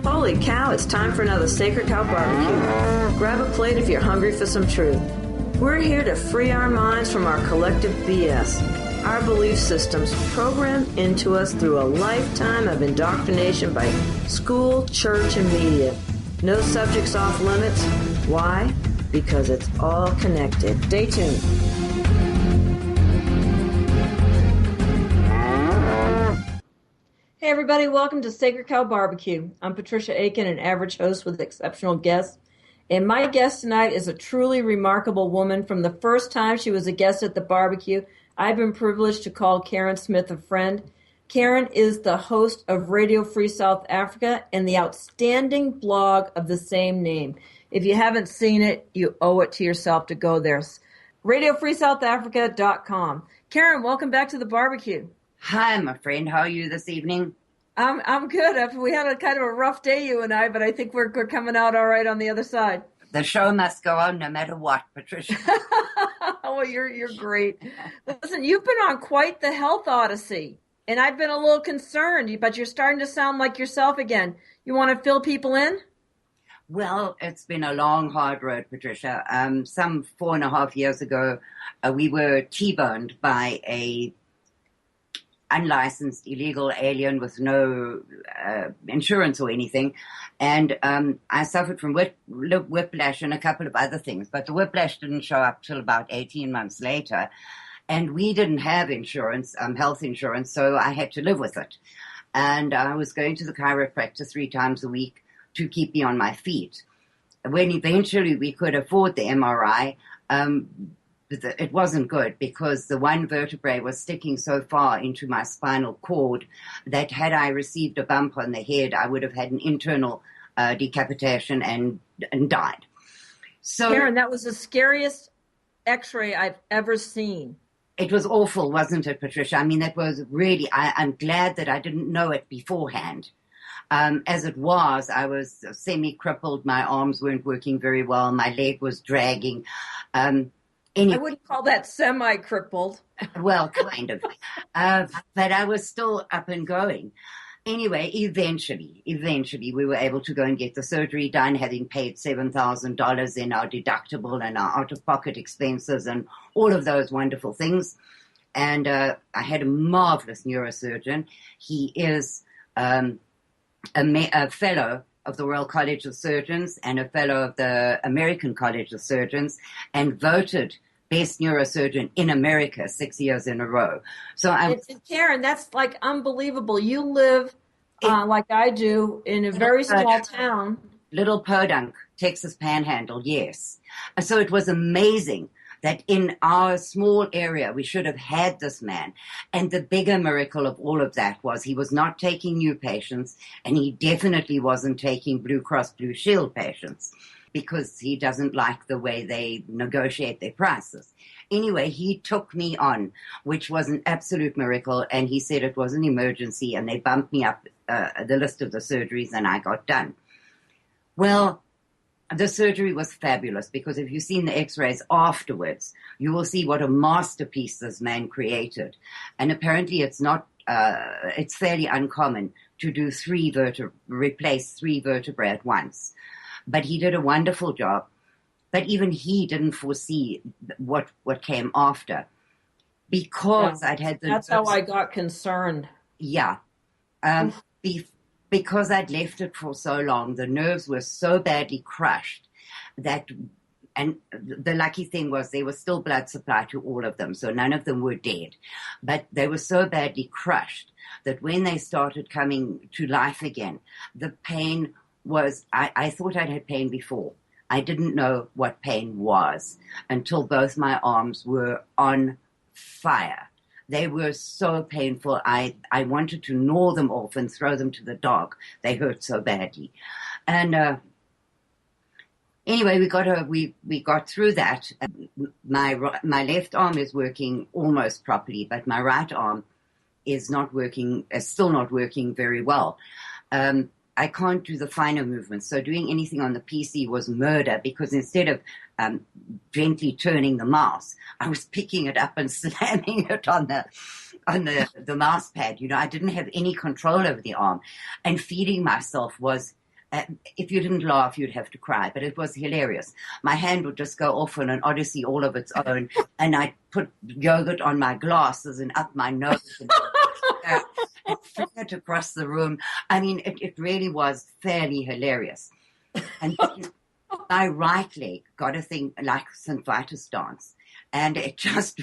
Holy cow, it's time for another Sacred Cow Barbecue. Grab a plate if you're hungry for some truth. We're here to free our minds from our collective BS, our belief systems programmed into us through a lifetime of indoctrination by school, church, and media. No subjects off limits. Why? Because it's all connected. Stay tuned. Hey everybody, welcome to Sacred Cow Barbecue. I'm Patricia Aiken, an average host with exceptional guests. And my guest tonight is a truly remarkable woman. From the first time she was a guest at the barbecue, I've been privileged to call Karin Smith a friend. Karin is the host of Radio Free South Africa and the outstanding blog of the same name. If you haven't seen it, you owe it to yourself to go there. RadioFreeSouthAfrica.com. Karin, welcome back to the barbecue. Hi, my friend. How are you this evening? I'm good. We had a kind of a rough day, you and I, but I think we're coming out all right on the other side. The show must go on no matter what, Patricia. Oh, you're great. Listen, you've been on quite the health odyssey, and I've been a little concerned, but you're starting to sound like yourself again. You want to fill people in? Well, it's been a long, hard road, Patricia. Some 4.5 years ago, we were T-boned by a unlicensed illegal alien with no insurance or anything. And I suffered from whiplash and a couple of other things. But the whiplash didn't show up till about 18 months later. And we didn't have insurance, health insurance, so I had to live with it. And I was going to the chiropractor 3 times a week to keep me on my feet. When eventually we could afford the MRI, it wasn't good because the one vertebrae was sticking so far into my spinal cord that had I received a bump on the head, I would have had an internal decapitation and died. So, Karin, that was the scariest X-ray I've ever seen. It was awful, wasn't it, Patricia? I mean, that was really, I'm glad that I didn't know it beforehand. As it was, I was semi-crippled. My arms weren't working very well. My leg was dragging. Anyway, I wouldn't call that semi-crippled. Well, kind of. But I was still up and going. Anyway, eventually, we were able to go and get the surgery done, having paid $7,000 in our deductible and our out-of-pocket expenses and all of those wonderful things. And I had a marvelous neurosurgeon. He is a fellow of the Royal College of Surgeons and a fellow of the American College of Surgeons, and voted best neurosurgeon in America 6 years in a row. So Karin, that's like unbelievable. You live like I do in a very small town. Little Podunk, Texas Panhandle, yes. So it was amazing that in our small area, we should have had this man. And the bigger miracle of all of that was he was not taking new patients, and he definitely wasn't taking Blue Cross Blue Shield patients because he doesn't like the way they negotiate their prices. Anyway, he took me on, which was an absolute miracle, and he said it was an emergency, and they bumped me up the list of the surgeries, and I got done. Well, the surgery was fabulous because if you've seen the x-rays afterwards, you will see what a masterpiece this man created. And apparently it's fairly uncommon to do replace 3 vertebrae at once. But he did a wonderful job. But even he didn't foresee what came after. Because I'd had That's how I got concerned. Yeah. Because I'd left it for so long, the nerves were so badly crushed and the lucky thing was there was still blood supply to all of them, so none of them were dead. But they were so badly crushed that when they started coming to life again, the pain was, I thought I'd had pain before. I didn't know what pain was until both my arms were on fire. They were so painful. I wanted to gnaw them off and throw them to the dog. They hurt so badly. And anyway, we got through that. My left arm is working almost properly, but my right arm is still not working very well. I can't do the finer movements. So doing anything on the PC was murder because instead of gently turning the mouse, I was picking it up and slamming it on the mouse pad. You know, I didn't have any control over the arm, and feeding myself was if you didn't laugh, you'd have to cry, but it was hilarious. My hand would just go off on an odyssey all of its own, and I'd put yogurt on my glasses and up my nose and fling it across the room. I mean, it really was fairly hilarious. And my right leg got a thing like St. Vitus dance. And it just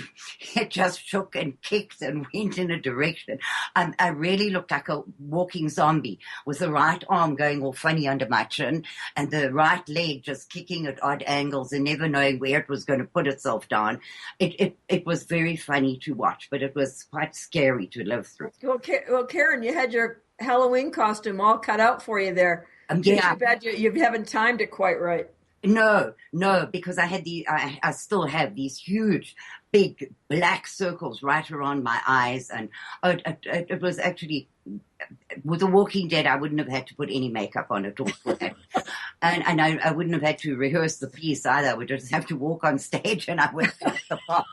shook and kicked and went in a direction. I really looked like a walking zombie with the right arm going all funny under my chin and the right leg just kicking at odd angles and never knowing where it was going to put itself down. It was very funny to watch, but it was quite scary to live through. Well, Karin, you had your Halloween costume all cut out for you there. Yeah. Too bad you haven't timed it quite right. No, because I still have these huge, big black circles right around my eyes, and it was actually, with The Walking Dead, I wouldn't have had to put any makeup on at all for that. And I wouldn't have had to rehearse the piece either. I would just have to walk on stage and I would have the part.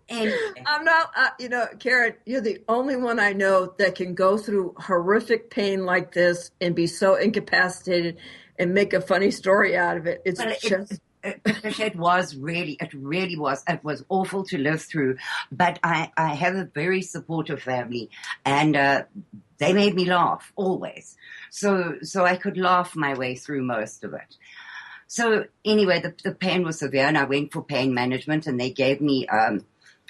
Anyway. I'm not, Karin, you're the only one I know that can go through horrific pain like this and be so incapacitated and make a funny story out of it. It was awful to live through, but I have a very supportive family, and they made me laugh always. So I could laugh my way through most of it. So anyway, the pain was severe, and I went for pain management, and they gave me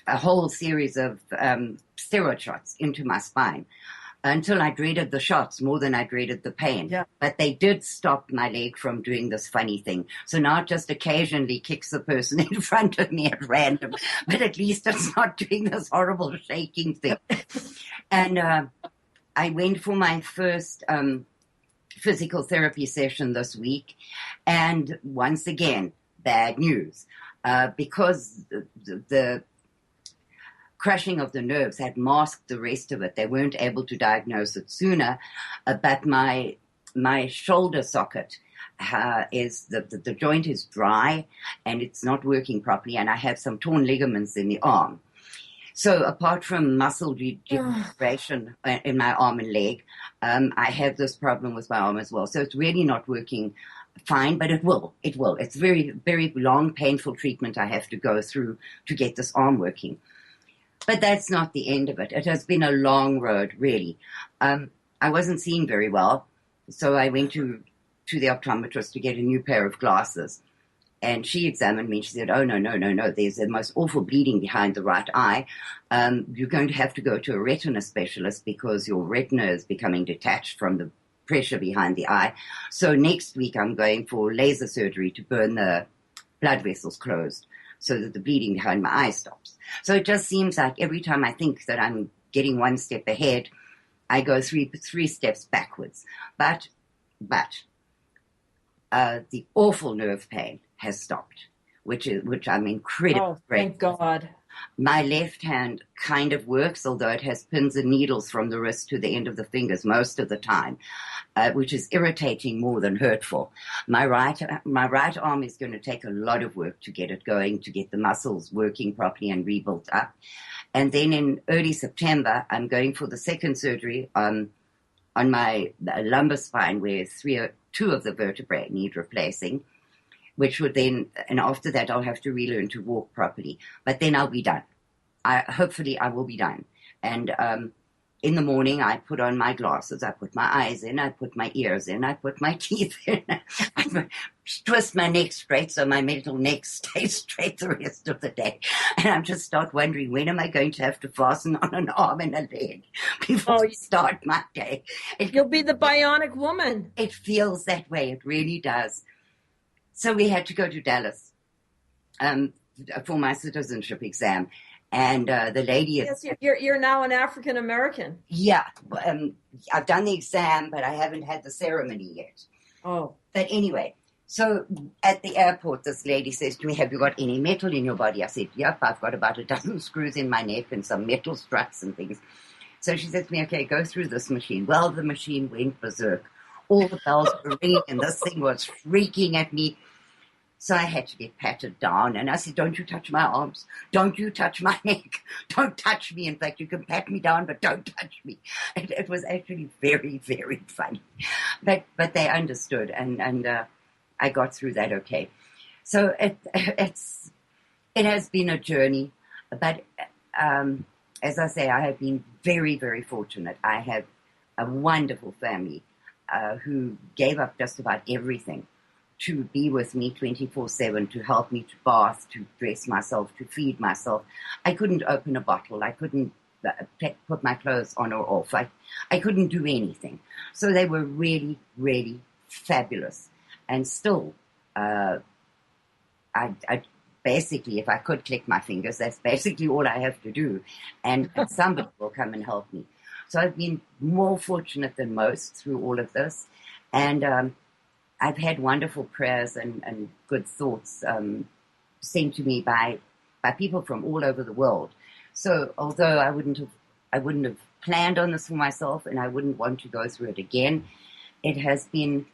a whole series of steroid shots into my spine. Until I dreaded the shots more than I dreaded the pain. Yeah. But they did stop my leg from doing this funny thing. So now it just occasionally kicks the person in front of me at random. But at least it's not doing this horrible shaking thing. And I went for my first physical therapy session this week. And once again, bad news. Because the crushing of the nerves had masked the rest of it. They weren't able to diagnose it sooner, but my shoulder socket is the joint is dry and it's not working properly, and I have some torn ligaments in the arm. So apart from muscle degeneration in my arm and leg, I have this problem with my arm as well. So it's really not working fine, but it will. It's very, very long, painful treatment I have to go through to get this arm working. But that's not the end of it. It has been a long road, really. I wasn't seeing very well, so I went to the optometrist to get a new pair of glasses. And she examined me and she said, oh, no. There's the most awful bleeding behind the right eye. You're going to have to go to a retina specialist because your retina is becoming detached from the pressure behind the eye. So next week I'm going for laser surgery to burn the blood vessels closed so that the bleeding behind my eye stops. So it just seems like every time I think that I'm getting one step ahead, I go three steps backwards. But the awful nerve pain has stopped, which I'm incredibly grateful. Thank God. My left hand kind of works, although it has pins and needles from the wrist to the end of the fingers most of the time, which is irritating more than hurtful. My right arm is going to take a lot of work to get it going, to get the muscles working properly and rebuilt up. And then in early September, I'm going for the second surgery on my lumbar spine, where two of the vertebrae need replacing, which would then, and after that, I'll have to relearn to walk properly. But then I'll be done. Hopefully I will be done. And in the morning, I put on my glasses. I put my eyes in. I put my ears in. I put my teeth in. I twist my neck straight so my middle neck stays straight the rest of the day. And I just start wondering, when am I going to have to fasten on an arm and a leg before I start my day? You'll be the bionic woman. It feels that way. It really does. So we had to go to Dallas for my citizenship exam. And the lady... Yes, you're now an African American. Yeah. I've done the exam, but I haven't had the ceremony yet. Oh. But anyway, so at the airport, this lady says to me, have you got any metal in your body? I said, yep, I've got about a dozen screws in my neck and some metal struts and things. So she said to me, okay, go through this machine. Well, the machine went berserk. All the bells were ringing and this thing was freaking at me. So I had to get patted down, and I said, don't you touch my arms. Don't you touch my neck. Don't touch me. In fact, you can pat me down, but don't touch me. It was actually very, very funny. But they understood, and I got through that okay. So it has been a journey, but as I say, I have been very, very fortunate. I have a wonderful family who gave up just about everything to be with me 24/7, to help me to bath, to dress myself, to feed myself. I couldn't open a bottle. I couldn't put my clothes on or off. I couldn't do anything. So they were really, really fabulous. And still, I basically, if I could click my fingers, that's basically all I have to do. And somebody will come and help me. So I've been more fortunate than most through all of this. And I've had wonderful prayers and good thoughts sent to me by people from all over the world. So although I wouldn't have planned on this for myself, and I wouldn't want to go through it again, it has been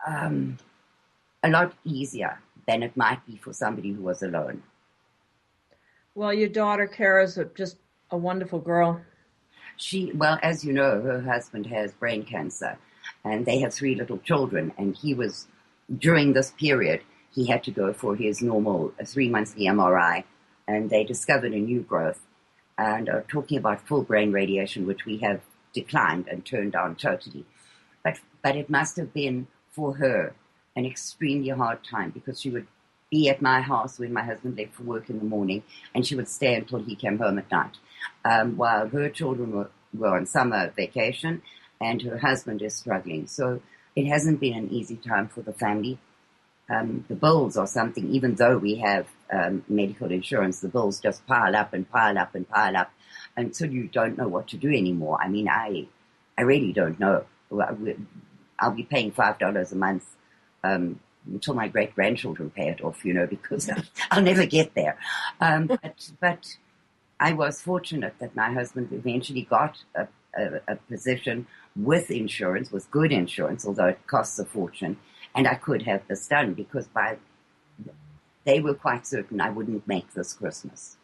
a lot easier than it might be for somebody who was alone. Well, your daughter Kara's just a wonderful girl. Well, as you know, her husband has brain cancer. And they have 3 little children, and during this period, he had to go for his normal 3-monthly MRI, and they discovered a new growth, and are talking about full brain radiation, which we have declined and turned down totally. But it must have been, for her, an extremely hard time, because she would be at my house when my husband left for work in the morning, and she would stay until he came home at night, while her children were on summer vacation, and her husband is struggling. So it hasn't been an easy time for the family. The bills are something, even though we have medical insurance, the bills just pile up and pile up and pile up until you don't know what to do anymore. I mean, I really don't know. I'll be paying $5 a month until my great-grandchildren pay it off, because I'll never get there. But I was fortunate that my husband eventually got a position with insurance, with good insurance, although it costs a fortune, and I could have this done because they were quite certain I wouldn't make this Christmas.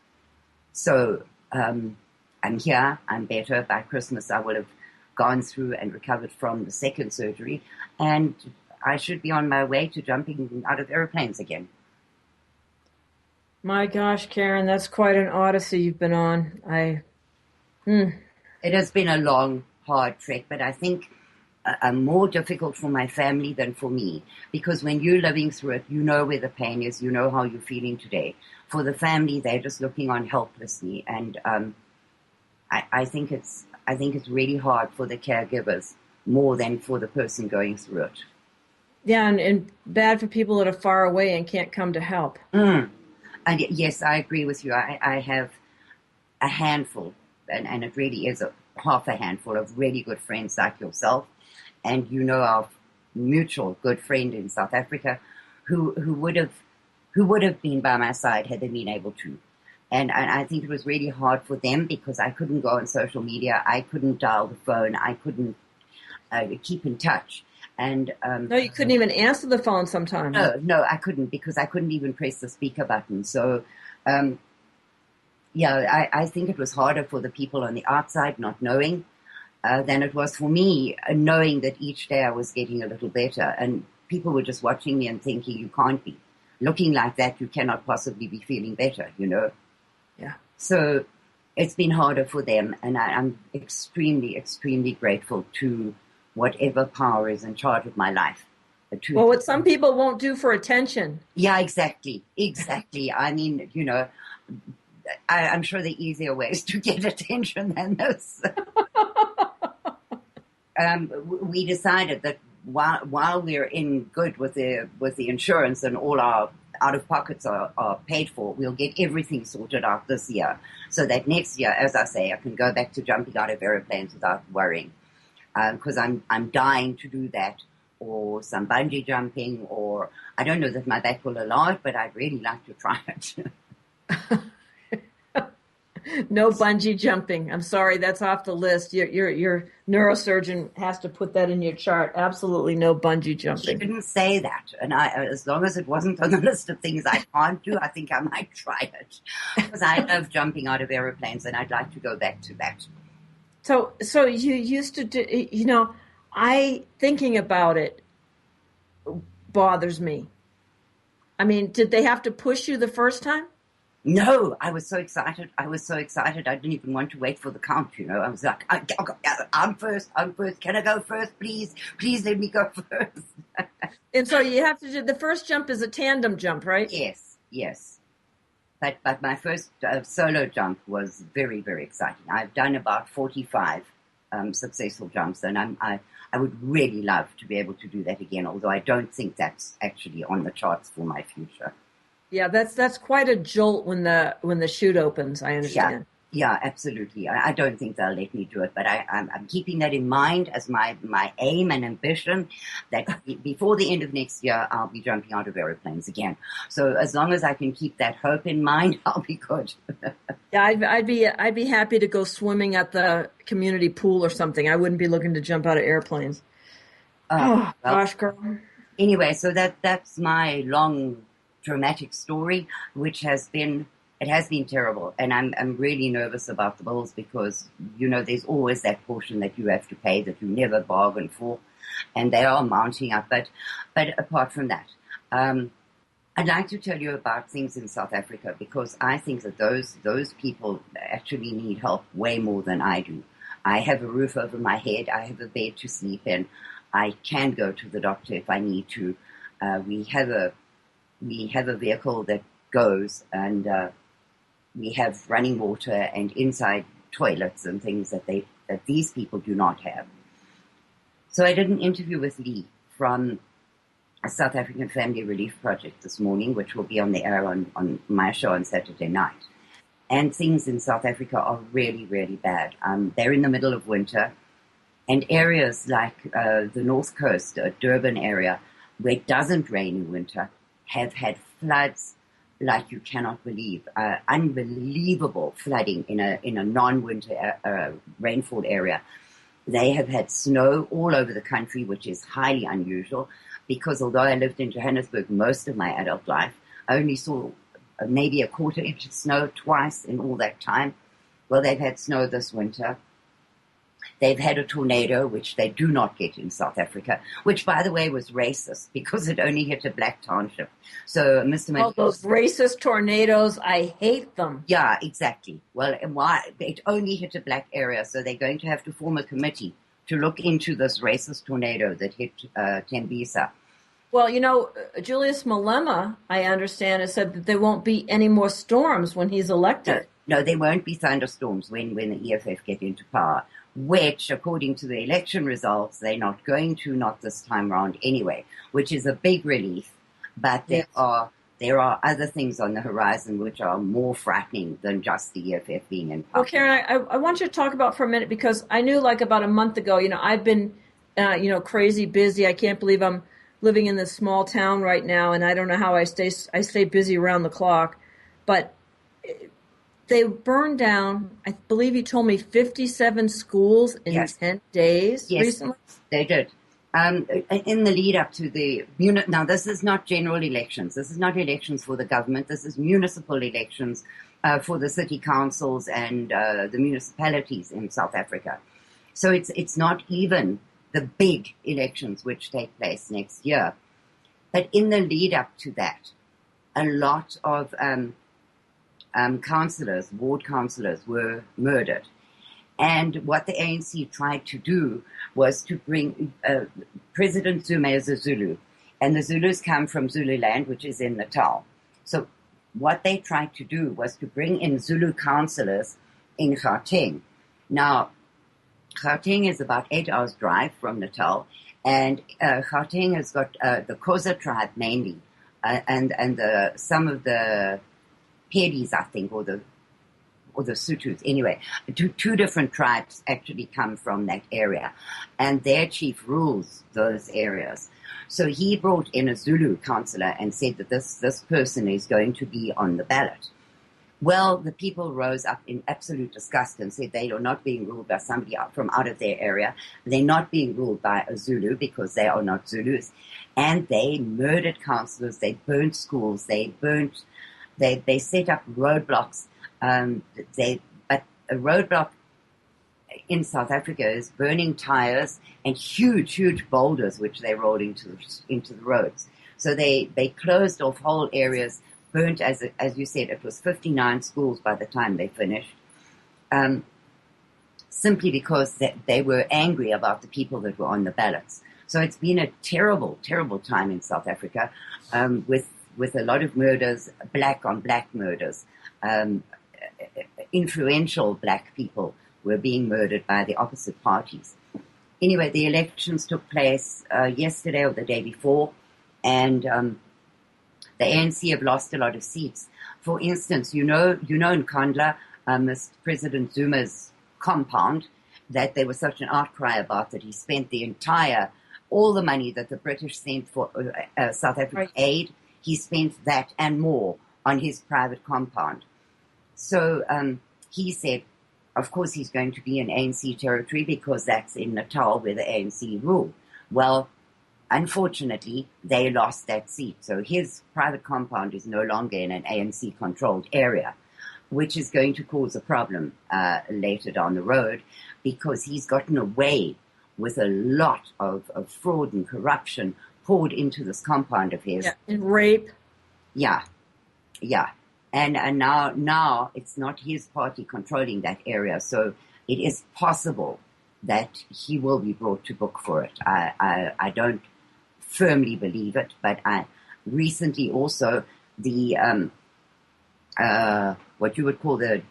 So I'm here, I'm better. By Christmas I will have gone through and recovered from the second surgery, and I should be on my way to jumping out of airplanes again. My gosh, Karin, that's quite an odyssey you've been on. It has been a long, hard trek, but I think more difficult for my family than for me, because when you're living through it, you know where the pain is, you know how you're feeling today. For the family, they're just looking on helplessly, and I think it's really hard for the caregivers more than for the person going through it. Yeah, and bad for people that are far away and can't come to help. And yes, I agree with you. I have a handful, and it really is half a handful of really good friends like yourself, and our mutual good friend in South Africa, who would have been by my side had they been able to. And I think it was really hard for them because I couldn't go on social media, I couldn't dial the phone, I couldn't keep in touch. And no, you couldn't even answer the phone sometimes. No, I couldn't, because I couldn't even press the speaker button. So I think it was harder for the people on the outside not knowing than it was for me knowing that each day I was getting a little better. And people were just watching me and thinking, you can't be looking like that. You cannot possibly be feeling better, Yeah. So it's been harder for them. And I'm extremely, extremely grateful to whatever power is in charge of my life. Well, what some people won't do for attention. Yeah, exactly. I mean, I'm sure there are easier ways to get attention than this. We decided that while we're in good with the insurance and all our out-of-pockets are paid for, we'll get everything sorted out this year, so that next year, as I say, I can go back to jumping out of airplanes without worrying. Because I'm dying to do that, or some bungee jumping, or I don't know that my back will allow it, but I'd really like to try it. No bungee jumping. I'm sorry, that's off the list. Your neurosurgeon has to put that in your chart. Absolutely no bungee She jumping. didn't say that, and as long as it wasn't on the list of things I can't do, I think I might try it because I love jumping out of aeroplanes, and I'd like to go back to that. So you used to do, I thinking about it bothers me. I mean, did they have to push you the first time? No, I was so excited. I was so excited. I didn't even want to wait for the count. I was like, I'm first. I'm first. Can I go first, please? Please let me go first. And so you have to do the first jump is a tandem jump, right? Yes, yes. But my first solo jump was very, very exciting. I've done about 45 successful jumps, and I would really love to be able to do that again, although I don't think that's actually on the charts for my future. Yeah, that's quite a jolt when the chute opens. I understand. Yeah, absolutely. I don't think they'll let me do it, but I'm keeping that in mind as my aim and ambition that before the end of next year, I'll be jumping out of aeroplanes again. So as long as I can keep that hope in mind, I'll be good. Yeah, I'd be happy to go swimming at the community pool or something. I wouldn't be looking to jump out of airplanes. Oh, Well, gosh, girl. anyway, so that's my long dramatic story, which has been terrible, and I'm really nervous about the bills because there's always that portion that you have to pay that you never bargained for, and they are mounting up. But apart from that, I'd like to tell you about things in South Africa because I think that those people actually need help way more than I do. I have a roof over my head. I have a bed to sleep in. I can go to the doctor if I need to. We have a vehicle that goes, and we have running water and inside toilets and things that these people do not have. So I did an interview with Lee from a South African Family Relief Project this morning, which will be on the air on my show on Saturday night. And things in South Africa are really, really bad. They're in the middle of winter, and areas like the North Coast, Durban area, where it doesn't rain in winter, have had floods like you cannot believe. Unbelievable flooding in a non-winter rainfall area. They have had snow all over the country, which is highly unusual because although I lived in Johannesburg most of my adult life, I only saw maybe a quarter inch of snow twice in all that time. Well, they've had snow this winter. They've had a tornado, which they do not get in South Africa, which, by the way, was racist because it only hit a black township. So, Mr. All those racist tornadoes, I hate them. Yeah, exactly. Well, and why? It only hit a black area, so they're going to have to form a committee to look into this racist tornado that hit Tembisa. Well, Julius Malema, I understand, has said that there won't be any more storms when he's elected. No, there won't be thunderstorms when the EFF get into power, which, according to the election results, they're not going to, not this time around anyway, which is a big relief. But there are other things on the horizon which are more frightening than just the EFF being in power. Well, Karen, I want you to talk about for a minute because I knew like about a month ago, I've been, crazy busy. I can't believe I'm living in this small town right now, and I don't know how I stay busy around the clock. But they burned down, I believe you told me, 57 schools in 10 days recently? Yes, they did. In the lead up to now this is not general elections. This is not elections for the government. This is municipal elections for the city councils and the municipalities in South Africa. So it's not even the big elections which take place next year. But in the lead up to that, a lot of councillors, ward councillors, were murdered. And what the ANC tried to do was to bring President Zuma as a Zulu. And the Zulus come from Zululand, which is in Natal. So what they tried to do was to bring in Zulu councillors in Gauteng. Now, Gauteng is about 8 hours drive from Natal. And Gauteng has got the Xhosa tribe mainly. And some of the Pedis, I think, or the Sutus. Anyway, two different tribes actually come from that area, and their chief rules those areas. So he brought in a Zulu councillor and said that this person is going to be on the ballot. Well, the people rose up in absolute disgust and said they are not being ruled by somebody from out of their area. They're not being ruled by a Zulu because they are not Zulus. And they murdered councillors. They burnt schools. They set up roadblocks. But a roadblock in South Africa is burning tires and huge boulders which they rolled into the roads. So they closed off whole areas, burnt, as you said, it was 59 schools by the time they finished, simply because they were angry about the people that were on the ballots. So it's been a terrible time in South Africa, with a lot of murders, black on black murders. Influential black people were being murdered by the opposite parties. Anyway, the elections took place yesterday or the day before, and the ANC have lost a lot of seats. For instance, you know in Kandla, Mr. President Zuma's compound, that there was such an outcry about that he spent all the money that the British sent for South African aid, he spent that and more on his private compound. So he said, of course, he's going to be in ANC territory because that's in Natal where the ANC rule. Well, unfortunately, they lost that seat. So his private compound is no longer in an ANC-controlled area, which is going to cause a problem later down the road because he's gotten away with a lot of fraud and corruption poured into this compound of his. Yeah, and rape. Yeah. And now it's not his party controlling that area, so it is possible that he will be brought to book for it. I don't firmly believe it, but recently also the what you would call the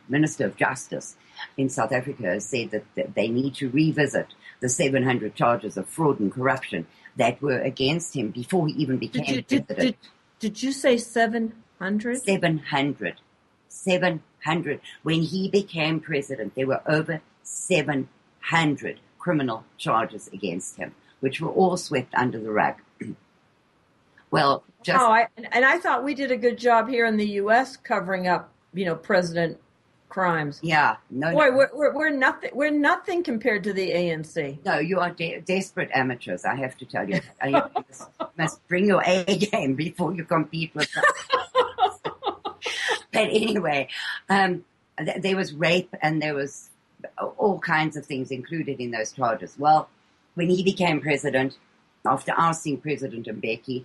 Minister of Justice in South Africa has said that they need to revisit the 700 charges of fraud and corruption that were against him before he even became president. Did you say 700? 700. 700. When he became president, there were over 700 criminal charges against him, which were all swept under the rug. Well, I thought we did a good job here in the U.S. covering up, president crimes. Yeah, no. Boy, we're nothing. We're nothing compared to the ANC. No, you are desperate amateurs. I have to tell you. You must bring your A game before you compete with them. But anyway, there was rape and there was all kinds of things included in those charges. Well, when he became president, after ousting President Mbeki,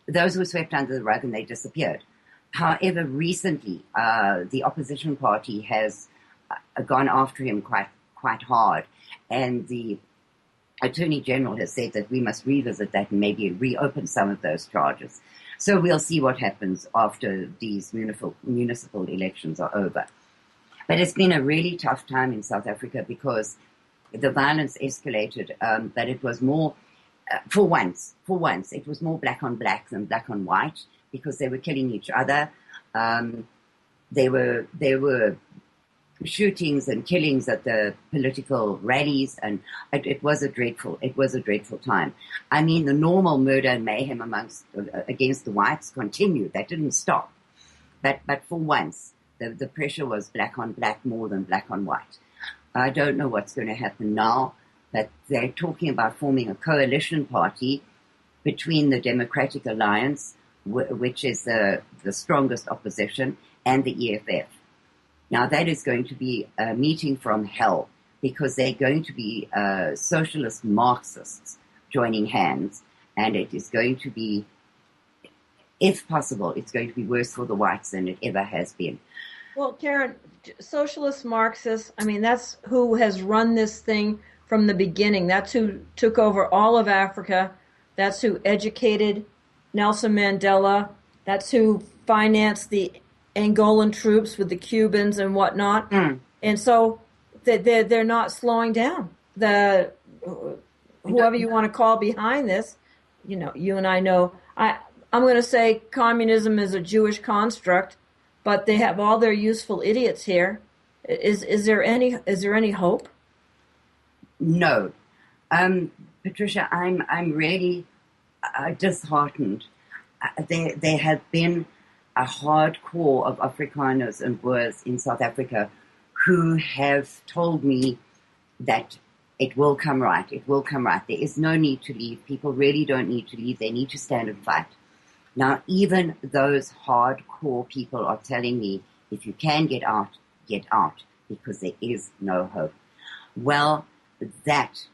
those were swept under the rug and they disappeared. However, recently, the opposition party has gone after him quite hard, and the Attorney General has said that we must revisit that and maybe reopen some of those charges. So we'll see what happens after these municipal elections are over. But it's been a really tough time in South Africa because the violence escalated, but it was more, for once, it was more black on black than black on white, because they were killing each other. There were shootings and killings at the political rallies, and it was a dreadful time. I mean, the normal murder and mayhem against the whites continued. That didn't stop. But for once, the pressure was black on black more than black on white. I don't know what's going to happen now, but they're talking about forming a coalition party between the Democratic Alliance, which is the strongest opposition, and the EFF. Now, that is going to be a meeting from hell, because they're going to be socialist Marxists joining hands, and it is going to be, if possible, it's going to be worse for the whites than it ever has been. Well, Karin, socialist Marxists, I mean, that's who has run this thing from the beginning. That's who took over all of Africa. That's who educated Nelson Mandela. That's who financed the Angolan troops with the Cubans and whatnot. And so they're not slowing down. Whoever you want to call behind this, you and I know. I'm going to say communism is a Jewish construct, but they have all their useful idiots here. Is there any hope? No, Patricia, I'm really disheartened. There have been a hardcore of Afrikaners and Boers in South Africa who have told me that it will come right. It will come right. There is no need to leave. People really don't need to leave. They need to stand and fight. Now, even those hardcore people are telling me, if you can get out, because there is no hope. Well, that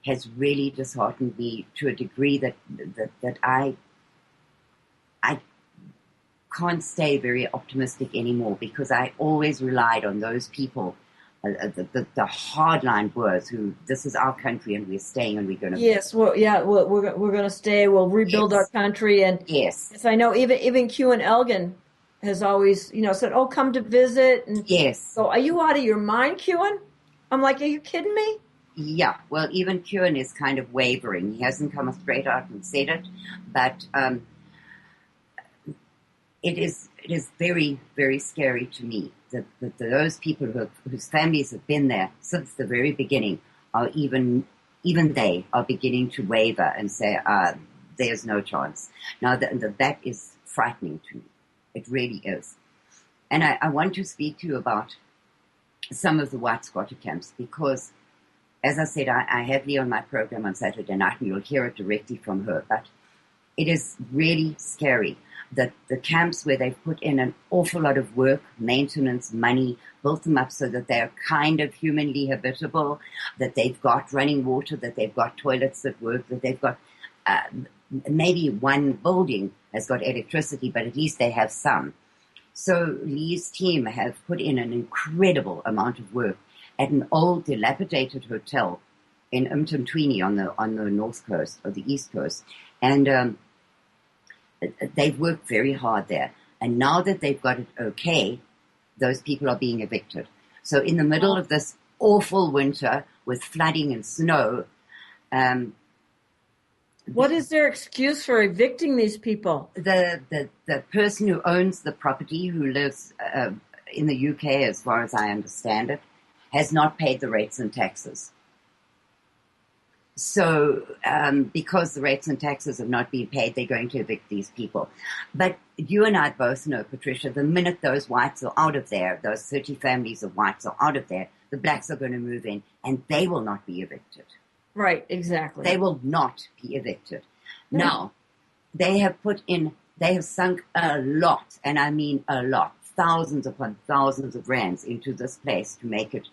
has really disheartened me to a degree that I can't stay very optimistic anymore, because I always relied on those people, the hardline Boers who, this is our country and we're staying and we're going to. Yes, well, yeah, we're going to stay. We'll rebuild our country, and yes, I know even Q and Elgin has always, said, "Oh, come to visit." And yes. So, are you out of your mind, Q? I'm like, are you kidding me? Yeah, well, even Kieran is kind of wavering. He hasn't come straight out and said it, but it is very, very scary to me that those people whose families have been there since the very beginning are even they are beginning to waver and say, there's no chance. Now, that is frightening to me. It really is. And I want to speak to you about some of the white squatter camps, because, as I said, I have Lee on my program on Saturday night, and you'll hear it directly from her. But it is really scary that the camps where they've put in an awful lot of work, maintenance, money, built them up so that they're kind of humanly habitable, that they've got running water, that they've got toilets that work, that they've got maybe one building has got electricity, but at least they have some. So Lee's team have put in an incredible amount of work at an old dilapidated hotel in Umtumtwini on the north coast or the east coast. And they've worked very hard there. And now that they've got it okay, those people are being evicted. So in the middle of this awful winter with flooding and snow, what is their excuse for evicting these people? The person who owns the property, who lives in the UK, as far as I understand it, has not paid the rates and taxes. So because the rates and taxes have not been paid, they're going to evict these people. But you and I both know, Patricia, the minute those whites are out of there, those 30 families of whites are out of there, the blacks are going to move in, and they will not be evicted. Right, exactly. They will not be evicted. No. Now, they have sunk a lot, and I mean a lot, thousands upon thousands of rands into this place to make it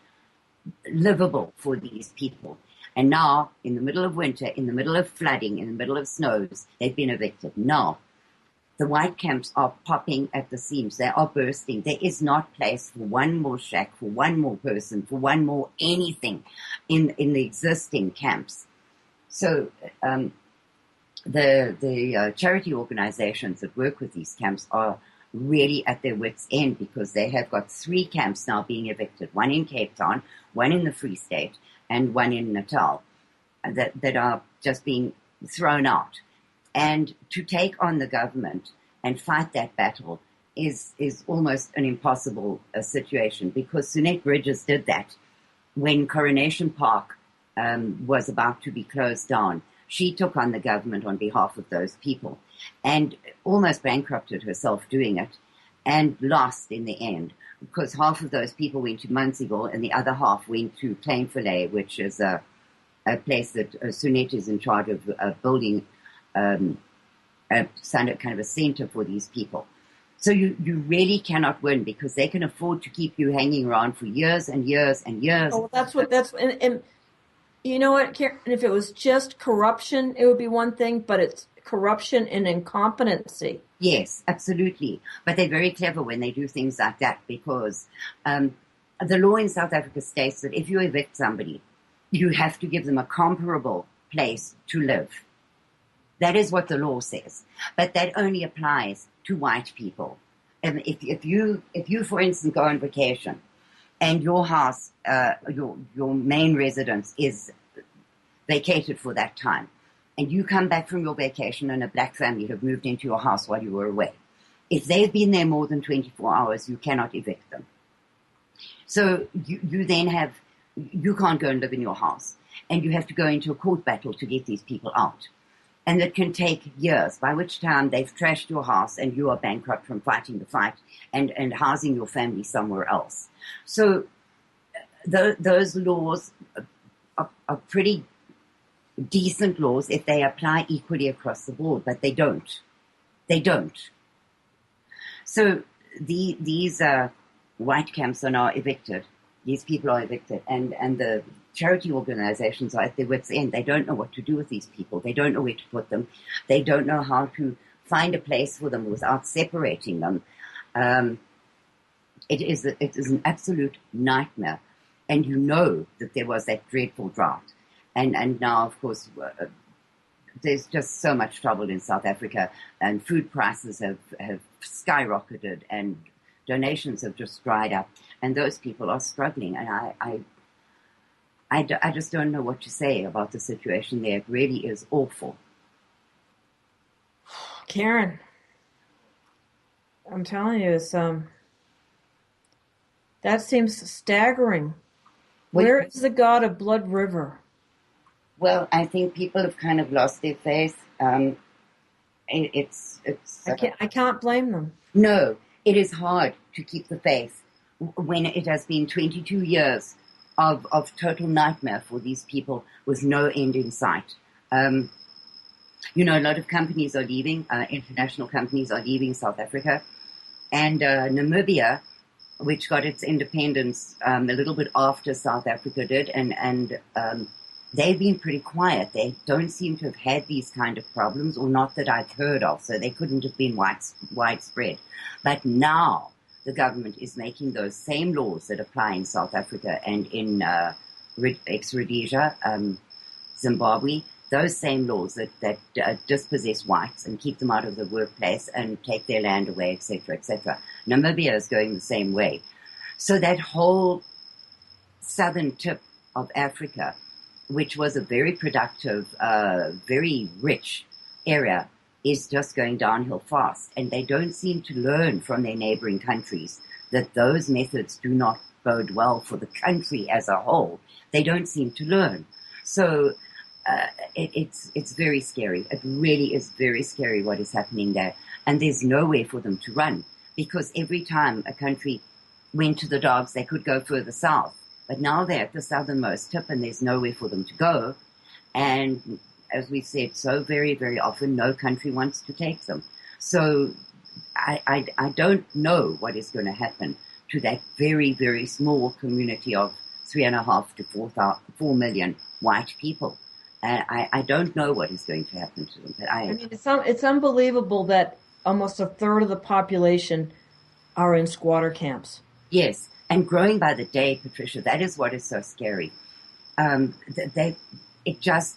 livable for these people. And now, in the middle of winter, in the middle of flooding, in the middle of snows, they've been evicted. Now, the white camps are popping at the seams. They are bursting. There is not place for one more shack, for one more person, for one more anything in the existing camps. So the charity organizations that work with these camps are really at their wits' end, because they have got 3 camps now being evicted, one in Cape Town, one in the Free State, and one in Natal, that are just being thrown out. And to take on the government and fight that battle is almost an impossible situation, because Sunette Bridges did that when Coronation Park was about to be closed down. She took on the government on behalf of those people and almost bankrupted herself doing it, and lost in the end, because half of those people went to Munseyville and the other half went to Plainfillet, which is a place that Sunette is in charge of building kind of a center for these people. So you really cannot win, because they can afford to keep you hanging around for years and years and years. Oh, and you know what, Karen, if it was just corruption, it would be one thing, but it's corruption and incompetency. Yes, absolutely. But they're very clever when they do things like that, because the law in South Africa states that if you evict somebody, you have to give them a comparable place to live. That is what the law says. But that only applies to white people. If you, for instance, go on vacation and your house, your main residence is vacated for that time, and you come back from your vacation and a black family have moved into your house while you were away, if they've been there more than 24 hours, you cannot evict them. So you then you can't go and live in your house, and you have to go into a court battle to get these people out. and it can take years, by which time they've trashed your house and you are bankrupt from fighting the fight and housing your family somewhere else. So those laws are pretty decent laws if they apply equally across the board, but they don't. They don't. So these white camps are now evicted. These people are evicted, and the charity organizations are at their wits' end. They don't know what to do with these people. They don't know where to put them. They don't know how to find a place for them without separating them. It is an absolute nightmare. And you know that there was that dreadful drought. And now, of course, there's just so much trouble in South Africa, and food prices have skyrocketed, and donations have just dried up, and those people are struggling. And I just don't know what to say about the situation there. It really is awful. Karin, I'm telling you, it's that seems staggering. Where is the god of Blood River? Well, I think people have kind of lost their faith. I can't blame them. No, it is hard to keep the faith when it has been 22 years of total nightmare for these people with no end in sight. A lot of companies are leaving, international companies are leaving South Africa, and Namibia, which got its independence a little bit after South Africa did, and they've been pretty quiet. They don't seem to have had these kind of problems, or not that I've heard of, so they couldn't have been widespread. But now the government is making those same laws that apply in South Africa and in ex-Rhodesia, Zimbabwe, those same laws that dispossess whites and keep them out of the workplace and take their land away, etc., etc. Namibia is going the same way. So that whole southern tip of Africa, which was a very productive, very rich area, is just going downhill fast. And they don't seem to learn from their neighboring countries that those methods do not bode well for the country as a whole. They don't seem to learn. So it's very scary. It really is very scary what is happening there. And there's nowhere for them to run, because every time a country went to the dogs, they could go further south. But now they're at the southernmost tip and there's nowhere for them to go. And as we said, so very, very often, no country wants to take them. So I don't know what is going to happen to that very, very small community of 3.5 to 4 million white people. I don't know what is going to happen to them. But I mean, it's unbelievable that almost a third of the population are in squatter camps. Yes. And growing by the day, Patricia, that is what is so scary. It just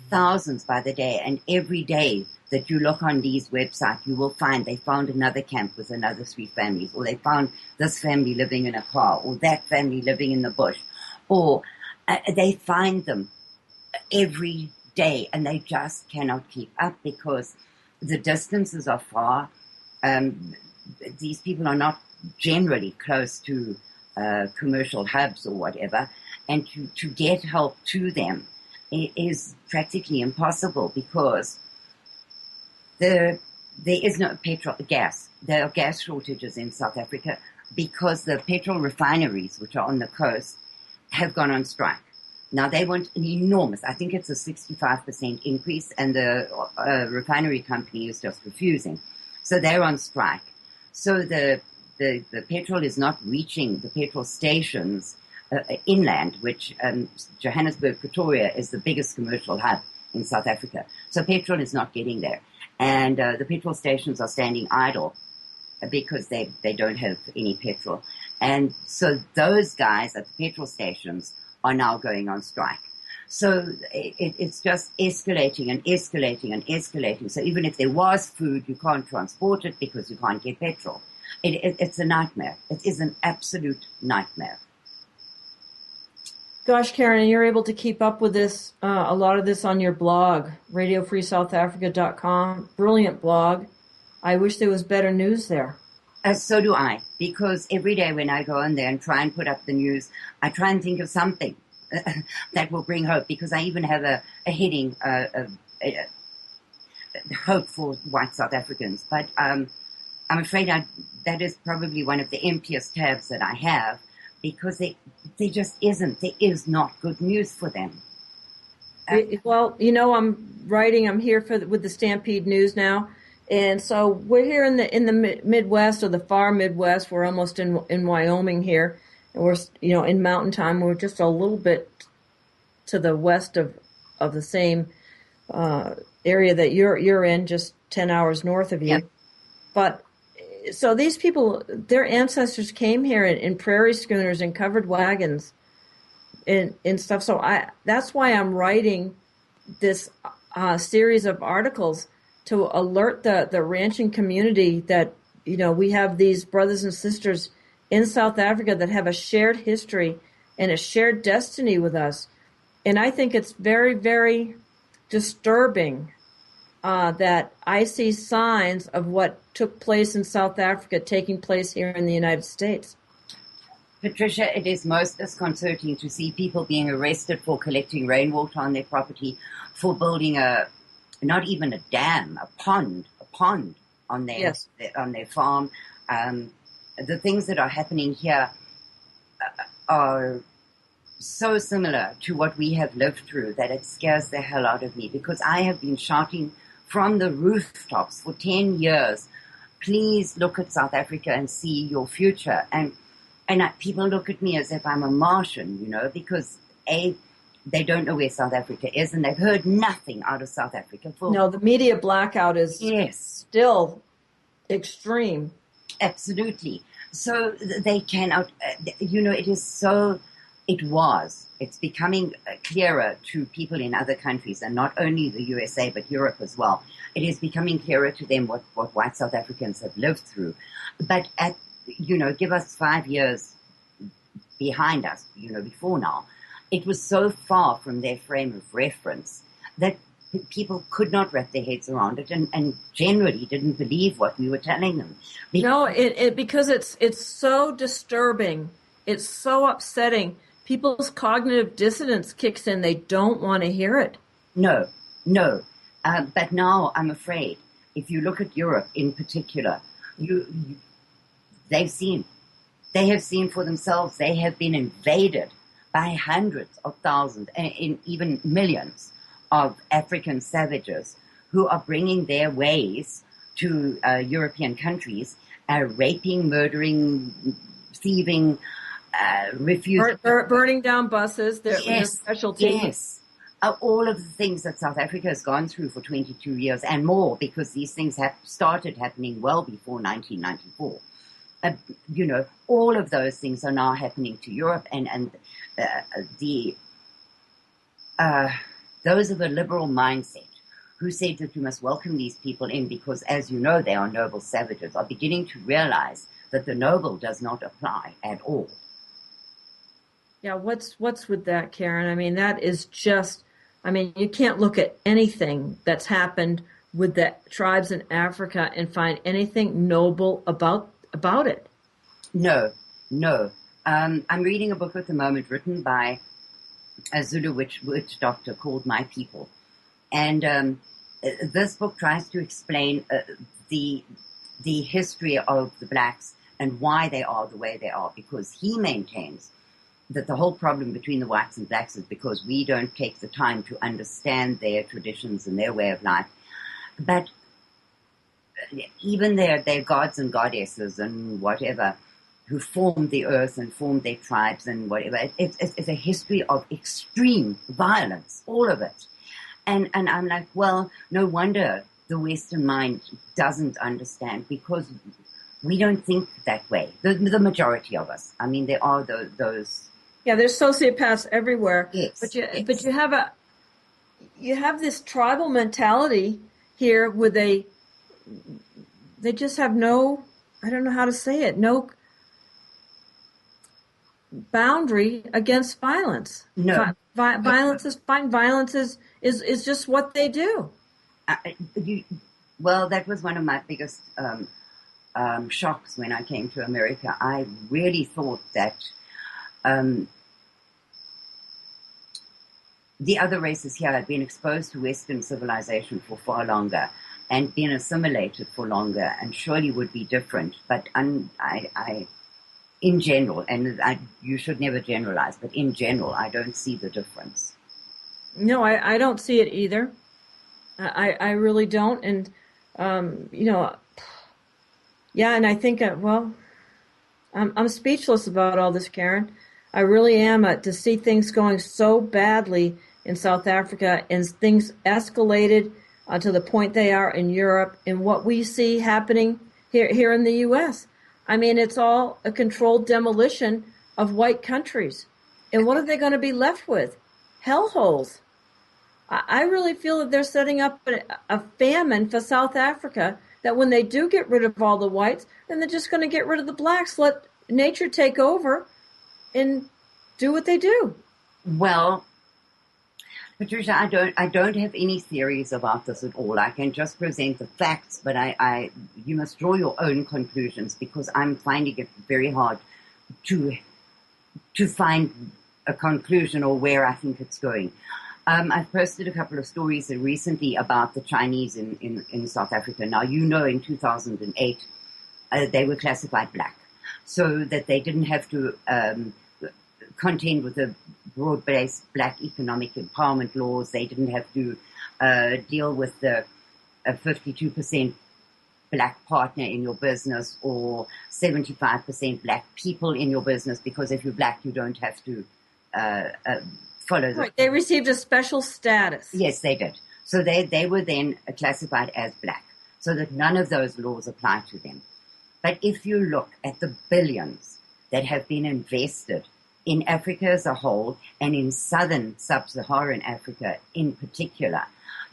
thousands by the day, and every day that you look on these websites, you will find they found another camp with another 3 families, or they found this family living in a car, or that family living in the bush, or they find them every day, and they just cannot keep up because the distances are far. These people are not generally close to commercial hubs or whatever, and to get help to them is practically impossible because there is no gas. There are gas shortages in South Africa because the petrol refineries, which are on the coast, have gone on strike. Now they want an enormous, I think it's a 65% increase, and the refinery company is just refusing. So they're on strike. So the petrol is not reaching the petrol stations inland, which Johannesburg, Pretoria is the biggest commercial hub in South Africa. So petrol is not getting there. And the petrol stations are standing idle because they don't have any petrol. And so those guys at the petrol stations are now going on strike. So it's just escalating and escalating and escalating. So even if there was food, you can't transport it because you can't get petrol. It's a nightmare. It is an absolute nightmare. Gosh, Karin, you're able to keep up with this, a lot of this on your blog, radiofreesouthafrica.com. Brilliant blog. I wish there was better news there. So do I, because every day when I go on there and try and put up the news, I try and think of something that will bring hope, because I even have a heading, hope for white South Africans. But I'm afraid that is probably one of the emptiest tabs that I have, because there just isn't. There is not good news for them. Well, I'm here with the Stampede News now. And so we're here in the Midwest, or the far Midwest. We're almost in Wyoming here. And we're, in mountain time. We're just a little bit to the west of the same area that you're in, just 10 hours north of you. Yep. But so these people, their ancestors came here in prairie schooners and covered wagons and stuff. So that's why I'm writing this series of articles, to alert the ranching community that, we have these brothers and sisters in South Africa that have a shared history and a shared destiny with us. And I think it's very, very disturbing that I see signs of what took place in South Africa taking place here in the United States. Patricia, it is most disconcerting to see people being arrested for collecting rainwater on their property, for building not even a dam, a pond on their Yes. on their farm. The things that are happening here are so similar to what we have lived through that it scares the hell out of me, because I have been shouting from the rooftops for 10 years, please look at South Africa and see your future. And people look at me as if I'm a Martian, because they don't know where South Africa is, and they've heard nothing out of South Africa. No, the media blackout is still extreme. Absolutely. So they cannot, it's becoming clearer to people in other countries, and not only the USA, but Europe as well. It is becoming clearer to them what white South Africans have lived through. But give us 5 years behind us, before now, it was so far from their frame of reference that people could not wrap their heads around it, and generally didn't believe what we were telling them. Because it's so disturbing. It's so upsetting. People's cognitive dissonance kicks in. They don't want to hear it. No. But now I'm afraid, if you look at Europe in particular, they have seen for themselves. They have been invaded by hundreds of thousands, and even millions of African savages who are bringing their ways to European countries, raping, murdering, thieving, refusing. Burning down buses, their specialty. Yes. All of the things that South Africa has gone through for 22 years and more, because these things have started happening well before 1994. All of those things are now happening to Europe, and those of a liberal mindset who said that you must welcome these people in because, as you know, they are noble savages, are beginning to realize that the noble does not apply at all. Yeah, what's with that, Karin? I mean, that is just, you can't look at anything that's happened with the tribes in Africa and find anything noble about it. No. I'm reading a book at the moment written by a Zulu witch doctor called My People. And this book tries to explain the history of the blacks and why they are the way they are, because he maintains that the whole problem between the whites and blacks is because we don't take the time to understand their traditions and their way of life. But even their gods and goddesses and whatever, who formed the earth and formed their tribes and whatever, it's a history of extreme violence, all of it. And I'm like, well, no wonder the Western mind doesn't understand, because we don't think that way. The majority of us. There are those. Yeah, there's sociopaths everywhere. Yes. But you have this tribal mentality here they just have no, I don't know how to say it, no boundary against violence. No. Violence is just what they do. Well, that was one of my biggest shocks when I came to America. I really thought that the other races here have been exposed to Western civilization for far longer and been assimilated for longer, and surely would be different. But in general, and you should never generalize, but in general, I don't see the difference. No, I don't see it either. I really don't. And, yeah, and I think, I'm speechless about all this, Karin. I really am, to see things going so badly in South Africa and things escalated to the point they are in Europe, and what we see happening here in the U.S. I mean, it's all a controlled demolition of white countries. And what are they going to be left with? Hellholes. I really feel that they're setting up a famine for South Africa, that when they do get rid of all the whites, then they're just going to get rid of the blacks, let nature take over and do what they do. Well, Patricia, I don't have any theories about this at all. I can just present the facts, but you must draw your own conclusions, because I'm finding it very hard to find a conclusion or where I think it's going. I've posted a couple of stories recently about the Chinese in South Africa. Now, in 2008, they were classified black, so that they didn't have to contend with the broad-based black economic empowerment laws. They didn't have to deal with the 52% black partner in your business or 75% black people in your business, because if you're black, you don't have to follow. Right. They received a special status. Yes, they did. So they were then classified as black, so that none of those laws apply to them. But if you look at the billions that have been invested in Africa as a whole, and in southern sub-Saharan Africa in particular,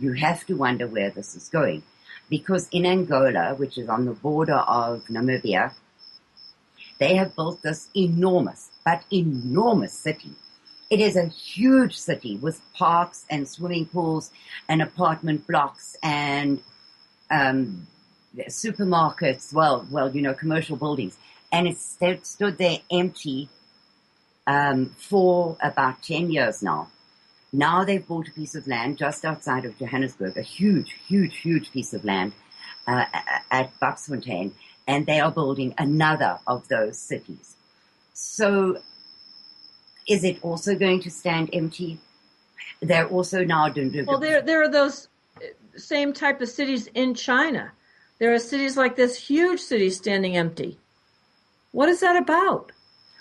you have to wonder where this is going. Because in Angola, which is on the border of Namibia, they have built this enormous city. It is a huge city with parks and swimming pools and apartment blocks and supermarkets, commercial buildings. And it's stood there empty for about 10 years now. Now they've bought a piece of land just outside of Johannesburg, a huge, huge, huge piece of land at Buxfontein, and they are building another of those cities. So is it also going to stand empty? They're also now doing... Well, there are those same type of cities in China. There are cities like this, huge cities standing empty. What is that about?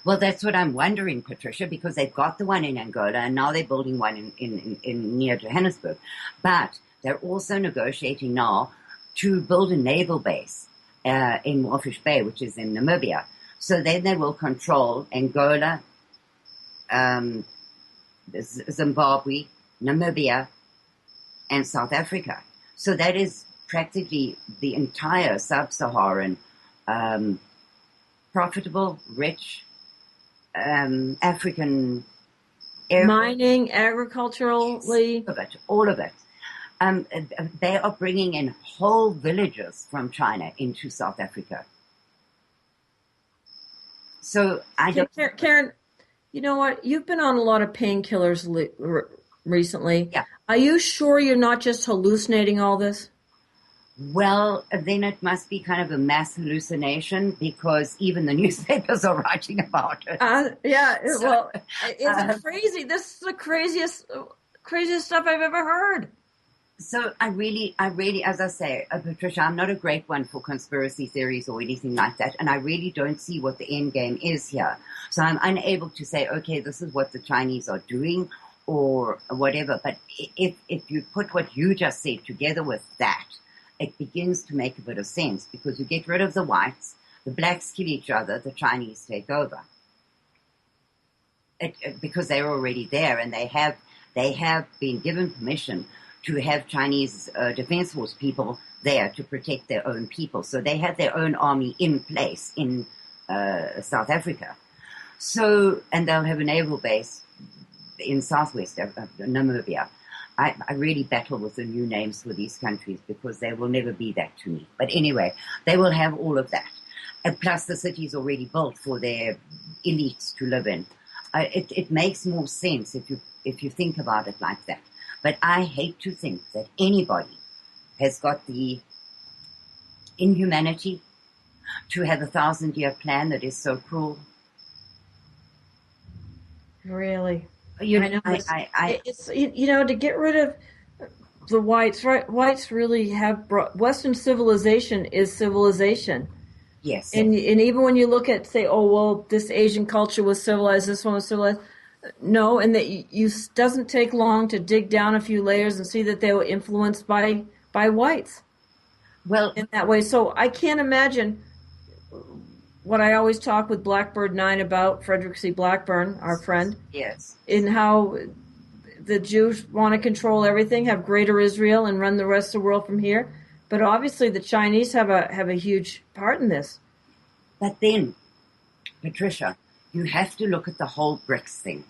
Well, that's what I'm wondering, Patricia, because they've got the one in Angola, and now they're building one in near Johannesburg. But they're also negotiating now to build a naval base in Morefish Bay, which is in Namibia. So then they will control Angola, Zimbabwe, Namibia, and South Africa. So that is practically the entire sub-Saharan profitable, rich African area. Mining, agriculturally. Yes, all of it. They are bringing in whole villages from China into South Africa. So Karin, you know what? You've been on a lot of painkillers recently. Yeah. Are you sure you're not just hallucinating all this? Well, then it must be kind of a mass hallucination, because even the newspapers are writing about it. It's crazy. This is the craziest stuff I've ever heard. So I really, as I say, Patricia, I'm not a great one for conspiracy theories or anything like that, and I really don't see what the end game is here. So I'm unable to say, okay, this is what the Chinese are doing or whatever. But if you put what you just said together with that, it begins to make a bit of sense, because you get rid of the whites, the blacks kill each other, the Chinese take over. Because they're already there, and they have been given permission to have Chinese Defense Force people there to protect their own people. So they have their own army in place in South Africa. So, and they'll have a naval base in southwest Namibia. I really battle with the new names for these countries, because they will never be that to me. But anyway, they will have all of that. And plus the city's already built for their elites to live in. It makes more sense if if you think about it like that. But I hate to think that anybody has got the inhumanity to have a 1,000-year plan that is so cruel. Really. You I know, know it's to get rid of the whites, right? Whites really have brought Western civilization is civilization. yes. And even when you look at, say, oh, well, this Asian culture was civilized, this one was civilized. No, and that you doesn't take long to dig down a few layers and see that they were influenced by whites. Well, In that way. So I can't imagine what I always talk with Blackbird 9 about, Frederick C. Blackburn, our friend, yes. in how the Jews want to control everything, have greater Israel, and run the rest of the world from here. But obviously the Chinese have a huge part in this. But then, Patricia, you have to look at the whole BRICS thing.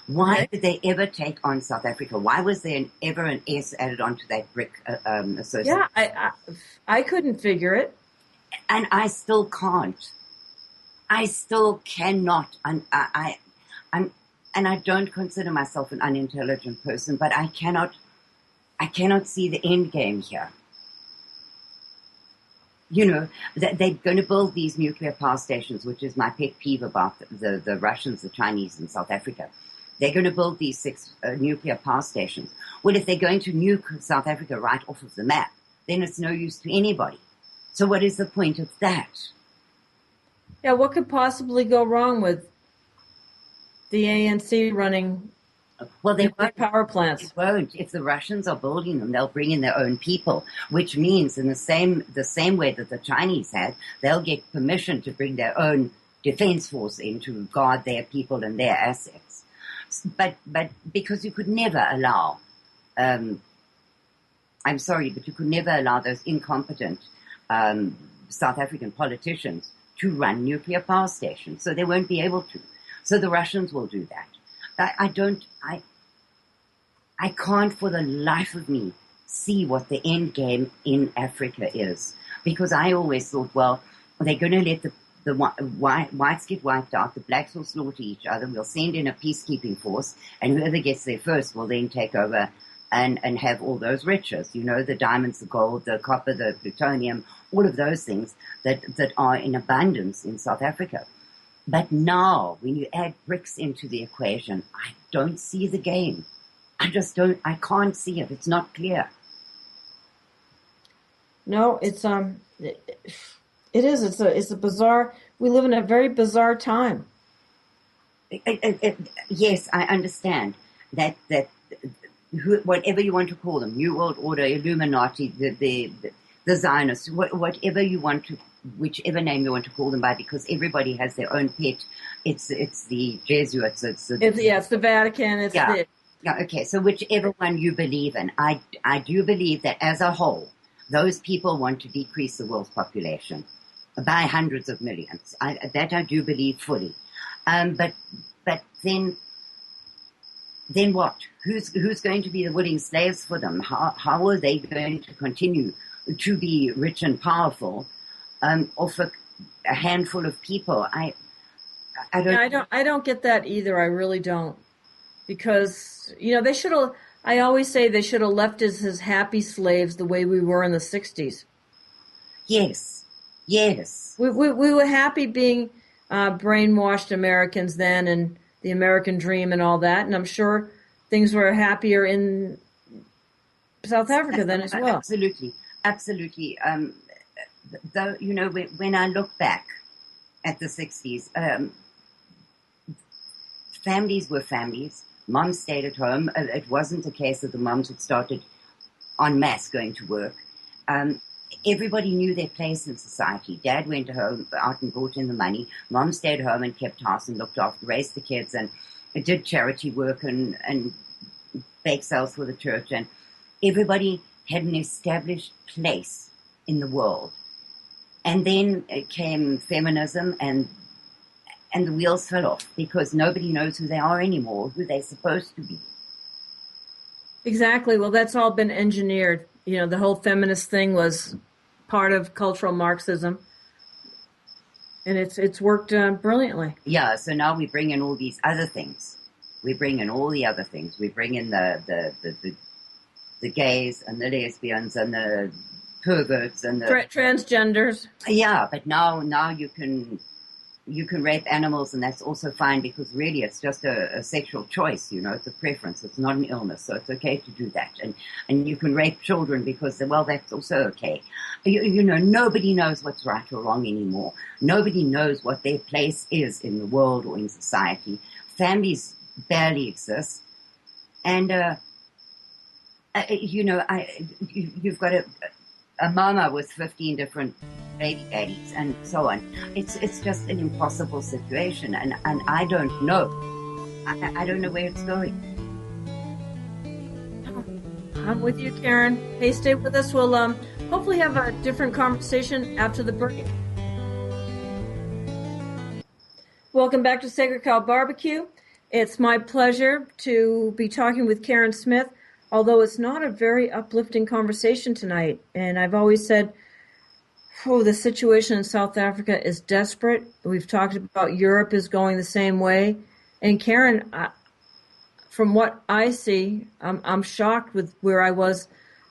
Why did they ever take on South Africa? Why was there ever an S added onto that BRIC association? Yeah, I couldn't figure it. And I still can't. I still cannot. And I don't consider myself an unintelligent person, but I cannot see the end game here. You know, they're going to build these nuclear power stations, which is my pet peeve about the Russians, the Chinese, and South Africa. They're going to build these 6 nuclear power stations. Well, if they're going to nuke South Africa right off of the map, then it's no use to anybody. So what is the point of that? Yeah, what could possibly go wrong with the ANC running power plants? It won't. If the Russians are building them, they'll bring in their own people, which means in the same way that the Chinese had, they'll get permission to bring their own defense force in to guard their people and their assets. But because you could never allow, I'm sorry, but you could never allow those incompetent South African politicians to run nuclear power stations. So they won't be able to. So the Russians will do that. I can't for the life of me see what the end game in Africa is. Because I always thought, well, they're going to let the whites get wiped out, the blacks will slaughter each other, we'll send in a peacekeeping force, and whoever gets there first will then take over and have all those riches, you know, the diamonds, the gold, the copper, the plutonium, all of those things that are in abundance in South Africa. But now, when you add BRICS into the equation, I don't see the game. I can't see it. It's not clear. No, it's it is. It's a bizarre. We live in a very bizarre time. Yes, I understand that whatever you want to call them, New World Order, Illuminati, the Zionists, whatever you want to, whichever name you want to call them by, because everybody has their own pet. It's the Jesuits. It's the Vatican. Yeah, okay. So whichever one you believe in, I do believe that as a whole, those people want to decrease the world's population by hundreds of millions. That I do believe fully. But then what? Who's going to be the willing slaves for them? How are they going to continue to be rich and powerful off a handful of people? I don't get that either. I really don't. Because, you know, they should have, I always say they should have left us as happy slaves the way we were in the 60s. Yes. We were happy being brainwashed Americans then, and the American dream and all that. And I'm sure things were happier in South Africa then as well. Absolutely. Though, you know, when I look back at the 60s, families were families. Moms stayed at home. It wasn't a case that the moms had started en masse going to work. Everybody knew their place in society. Dad went home out and brought in the money. Mom stayed home and kept house and looked after, raised the kids, and did charity work and bake sales for the church. And everybody had an established place in the world. And then came feminism, and the wheels fell off because nobody knows who they are anymore, who they're supposed to be. Exactly. Well, that's all been engineered. You know, the whole feminist thing was part of cultural Marxism, and it's worked brilliantly. Yeah, so now we bring in all these other things We bring in all the other things. We bring in the gays and the lesbians and the perverts and the transgenders. Yeah, but now you can rape animals, and that's also fine, because really it's just a sexual choice, it's a preference. It's not an illness, so it's okay to do that. And you can rape children because, well, that's also okay. Nobody knows what's right or wrong anymore. Nobody knows what their place is in the world or in society. Families barely exist. And, you've got a mama with 15 different baby daddies and so on. It's just an impossible situation, and I don't know. I don't know where it's going. I'm with you, Karin. Hey, stay with us. We'll hopefully have a different conversation after the break. Welcome back to Sacred Cow Barbecue. It's my pleasure to be talking with Karin Smith, although it's not a very uplifting conversation tonight. And I've always said, the situation in South Africa is desperate. We've talked about Europe is going the same way. And Karin, from what I see, I'm shocked with where I was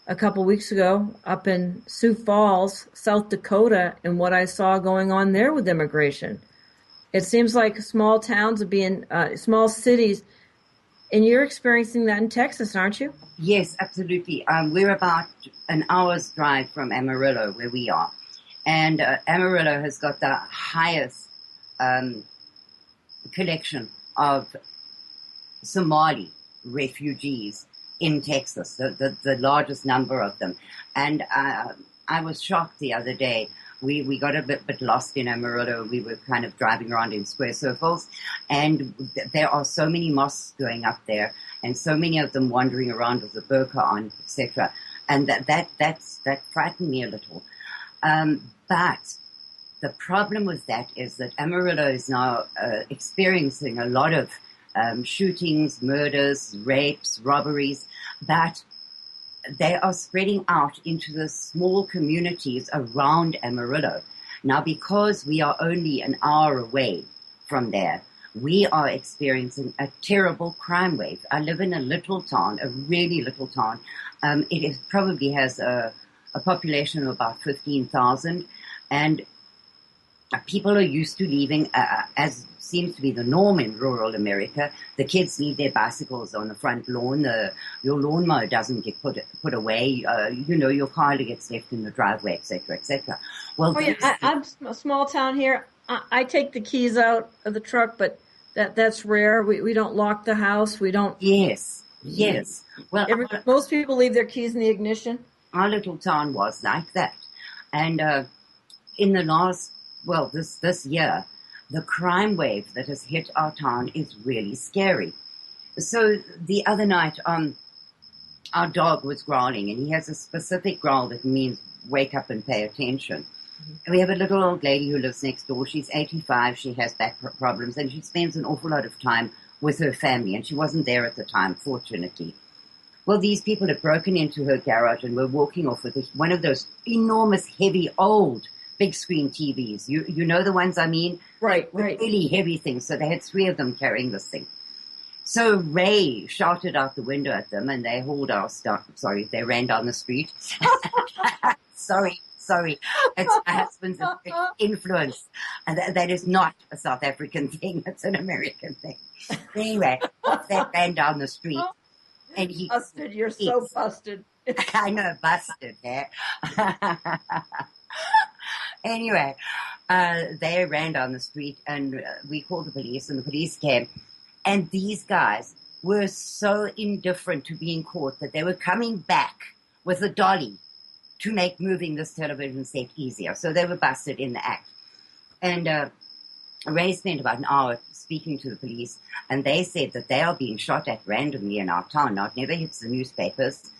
a couple weeks ago up in Sioux Falls, South Dakota, and what I saw going on there with immigration. It seems like small towns are being, small cities, and you're experiencing that in Texas, aren't you? Yes, absolutely. We're about an hour's drive from Amarillo, where we are. And Amarillo has got the highest collection of Somali refugees in Texas, the largest number of them. And I was shocked the other day. We got a bit lost in Amarillo. We were kind of driving around in square circles, and there are so many mosques going up there, and so many of them wandering around with a burqa on, etc. And that frightened me a little. But the problem with that is that Amarillo is now experiencing a lot of shootings, murders, rapes, robberies, but they are spreading out into the small communities around Amarillo. Now, because we are only an hour away from there, we are experiencing a terrible crime wave. I live in a little town, a really little town. It probably has a population of about 15,000, and people are used to leaving, as seems to be the norm in rural America. The kids leave their bicycles on the front lawn. Your lawnmower doesn't get put away. Your car gets left in the driveway, etc., etc. Well, I'm a small town here. I take the keys out of the truck, but that's rare. We don't lock the house. We don't. Yes. Well, most people leave their keys in the ignition. Our little town was like that, and in the last, this year, the crime wave that has hit our town is really scary. So the other night, our dog was growling, and he has a specific growl that means wake up and pay attention. We have a little old lady who lives next door. She's 85. She has back problems, and she spends an awful lot of time with her family, and she wasn't there at the time, fortunately. Well, these people had broken into her garage and were walking off with one of those enormous, heavy, old, big screen TVs. You know the ones I mean? Right. Really heavy things. So they had 3 of them carrying this thing. So Ray shouted out the window at them, and they hauled our stuff. Sorry, they ran down the street. Sorry. It's my husband's influence. And that is not a South African thing. It's an American thing. Anyway, they ran down the street. And he busted. You're so busted. I know, busted. Yeah. Anyway, they ran down the street, and we called the police, and the police came. And these guys were so indifferent to being caught that they were coming back with a dolly to make moving this television set easier. So they were busted in the act. And Ray spent about an hour speaking to the police, and they said that they are being shot at randomly in our town. Now, it never hits the newspapers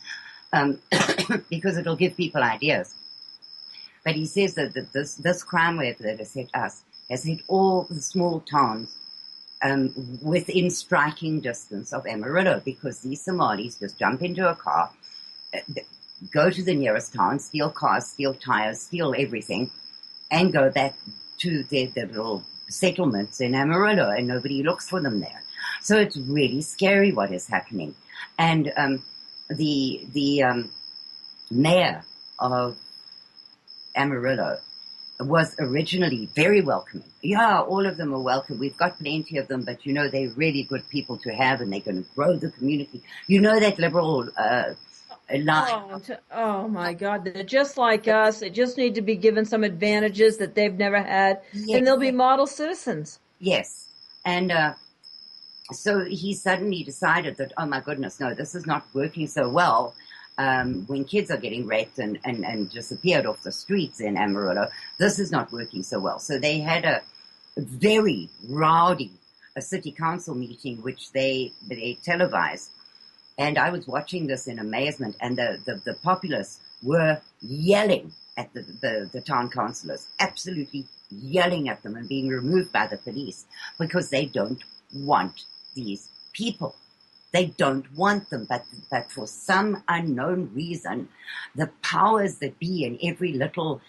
because it'll give people ideas. But he says that this crime wave that has hit us has hit all the small towns within striking distance of Amarillo, because these Somalis just jump into a car, go to the nearest town, steal cars, steal tires, steal everything, and go back to their little settlements in Amarillo, and nobody looks for them there. So it's really scary what is happening. And the mayor of Amarillo was originally very welcoming. Yeah, all of them are welcome. We've got plenty of them, but they're really good people to have, and they're going to grow the community. That liberal line. Oh my God! They're just like us. They just need to be given some advantages that they've never had, and they'll be model citizens. Yes, and so he suddenly decided that, oh my goodness, no, this is not working so well. When kids are getting raped and disappeared off the streets in Amarillo, this is not working so well. So they had a very rowdy city council meeting, which they televised. And I was watching this in amazement, and the populace were yelling at the town councillors, absolutely yelling at them and being removed by the police because they don't want these people. They don't want them, but for some unknown reason, the powers that be in every little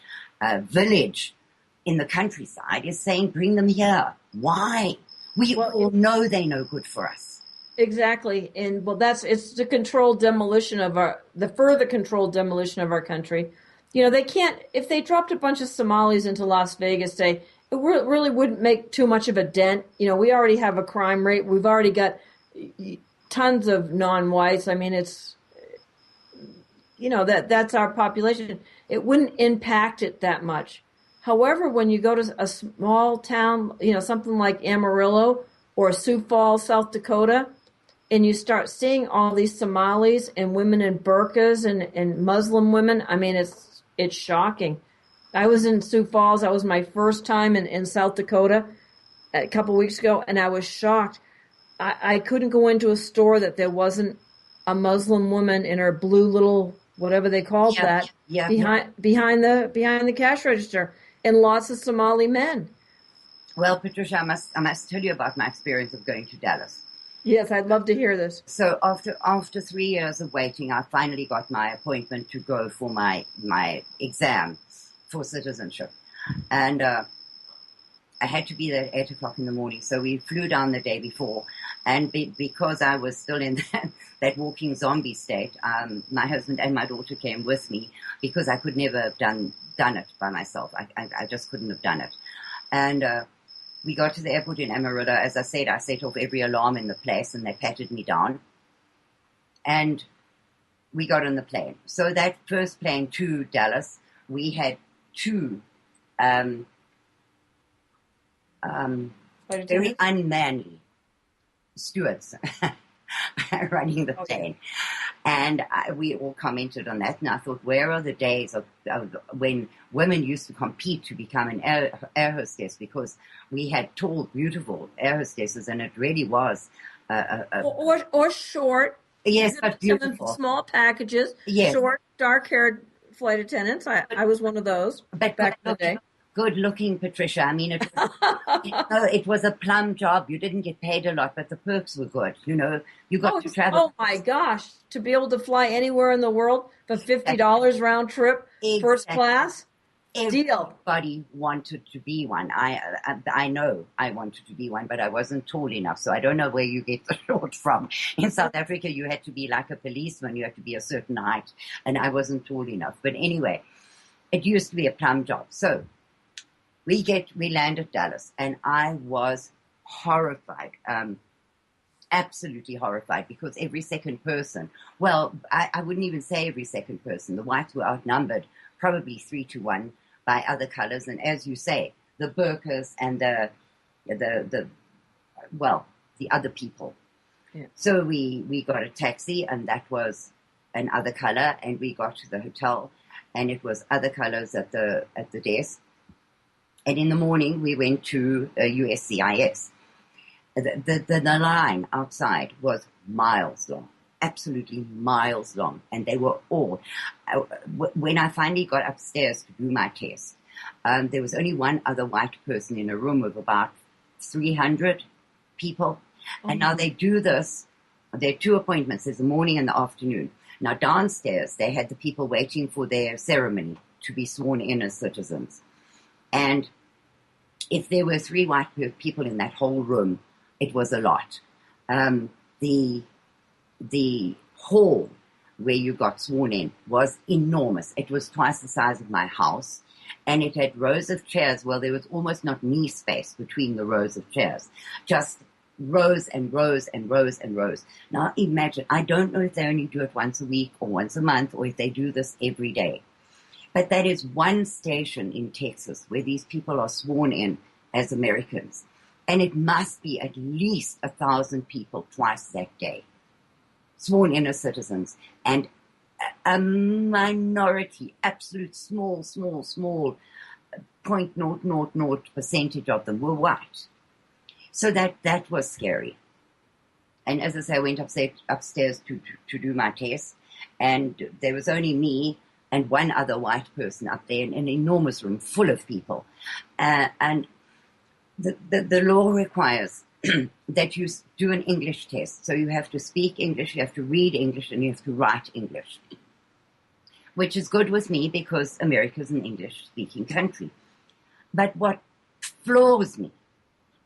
village in the countryside is saying, bring them here. Why? We all know they're no good for us. Exactly. And it's the controlled demolition of the further controlled demolition of our country. They can't, if they dropped a bunch of Somalis into Las Vegas, it really wouldn't make too much of a dent. We already have a crime rate. We've already got tons of non-whites. I mean, it's, that's our population. It wouldn't impact it that much. However, when you go to a small town, something like Amarillo or Sioux Falls, South Dakota, and you start seeing all these Somalis and women in burqas and Muslim women, I mean, it's shocking. I was in Sioux Falls. That was my first time in South Dakota a couple weeks ago, and I was shocked. I couldn't go into a store that there wasn't a Muslim woman in her blue little, whatever they called behind the cash register, and lots of Somali men. Well, Patricia, I must tell you about my experience of going to Dallas. Yes, I'd love to hear this. So after 3 years of waiting, I finally got my appointment to go for my exam for citizenship. And I had to be there at 8 o'clock in the morning. So we flew down the day before. And because I was still in that walking zombie state, my husband and my daughter came with me because I could never have done it by myself. I just couldn't have done it. And we got to the airport in Amarillo. As I said, I set off every alarm in the place, and they patted me down. And we got on the plane. So that first plane to Dallas, we had two very unmanly stewards running the plane. And we all commented on that, and I thought, where are the days of when women used to compete to become an air hostess, because we had tall, beautiful air hostesses, and it really was or short. Yes, but beautiful. Small packages. Yes. Short, dark-haired flight attendants. I was one of those back in the day. Good looking, Patricia. I mean, it was a plum job. You didn't get paid a lot, but the perks were good. You got to travel. Oh my gosh. To be able to fly anywhere in the world for $50 round trip, first class. Everybody wanted to be one. I know I wanted to be one, but I wasn't tall enough. So I don't know where you get the short from. In South Africa, you had to be like a policeman. You had to be a certain height, and I wasn't tall enough. But anyway, it used to be a plum job. So we land at Dallas, and I was horrified, absolutely horrified, because every second person, well, I wouldn't even say every second person, the whites were outnumbered probably 3-1 by other colors, and as you say, the burqas and the other people. Yeah. So we got a taxi, and that was another color, and we got to the hotel, and it was other colors at the desk. And in the morning, we went to USCIS. The line outside was miles long, absolutely miles long. And they were all, when I finally got upstairs to do my test, there was only one other white person in a room of about 300 people. Oh. And now they do this, there are 2 appointments, there's the morning and the afternoon. Now downstairs, they had the people waiting for their ceremony to be sworn in as citizens. And if there were 3 white people in that whole room, it was a lot. The hall where you got sworn in was enormous. It was twice the size of my house, and it had rows of chairs. Well, there was almost not knee space between the rows of chairs, just rows and rows and rows and rows. Now imagine, I don't know if they only do it once a week or once a month, or if they do this every day. But that is one station in Texas where these people are sworn in as Americans. And it must be at least 1,000 people twice that day sworn in as citizens. And a minority, absolute small, 0.000% of them were white. So that was scary. And as I say, I went upstairs to do my test, and there was only me and one other white person up there in an enormous room full of people. And the law requires that you do an English test. So you have to speak English, you have to read English, and you have to write English, which is good with me because America's an English-speaking country. But what floors me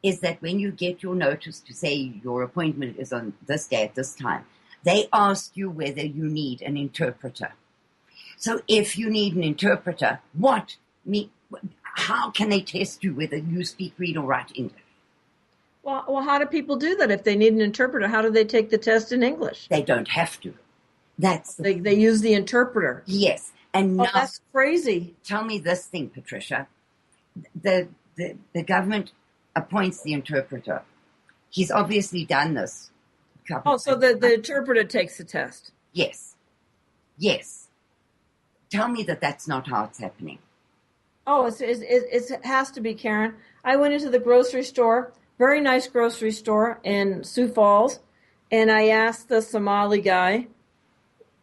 is that when you get your notice to say your appointment is on this day at this time, they ask you whether you need an interpreter. So if you need an interpreter, how can they test you whether you speak, read, or write English? Well, how do people do that? If they need an interpreter, how do they take the test in English? They don't have to. They use the interpreter. Yes. And now, that's crazy. Tell me this thing, Patricia. The government appoints the interpreter. He's obviously done this. So the interpreter takes the test. Yes. Tell me that's not how it's happening. Oh, it has to be, Karen. I went into the grocery store, very nice grocery store in Sioux Falls, and I asked the Somali guy,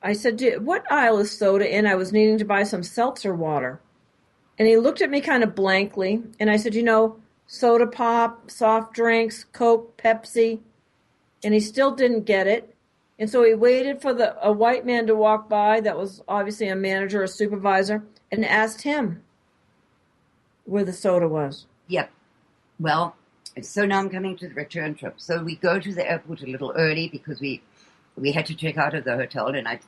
I said, what aisle is soda in? I was needing to buy some seltzer water. And he looked at me kind of blankly, and I said, soda pop, soft drinks, Coke, Pepsi. And he still didn't get it. And so he waited for a white man to walk by that was obviously a manager or supervisor, and asked him where the soda was. Yep. Well, so now I'm coming to the return trip. So we go to the airport a little early because we had to check out of the hotel, and I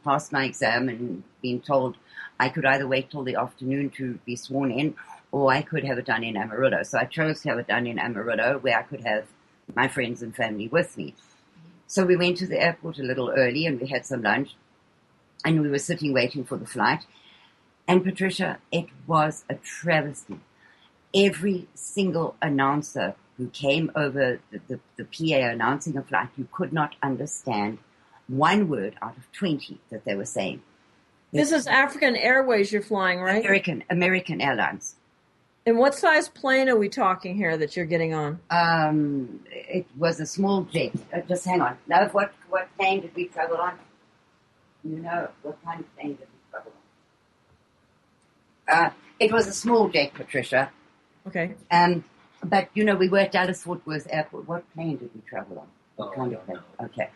passed my exam and been told I could either wait till the afternoon to be sworn in, or I could have it done in Amarillo. So I chose to have it done in Amarillo, where I could have my friends and family with me. So we went to the airport a little early, and we had some lunch, and we were sitting waiting for the flight. And Patricia, it was a travesty. Every single announcer who came over the PA announcing a flight, you could not understand one word out of 20 that they were saying. This is African Airways you're flying, right? American Airlines. And what size plane are we talking here that you're getting on? It was a small jet. Just hang on. Now, what plane did we travel on? What kind of plane did we travel on? It was a small jet, Patricia. Okay. But, we were at Dallas-Fort Worth Airport. What plane did we travel on? What kind of plane? No. Okay.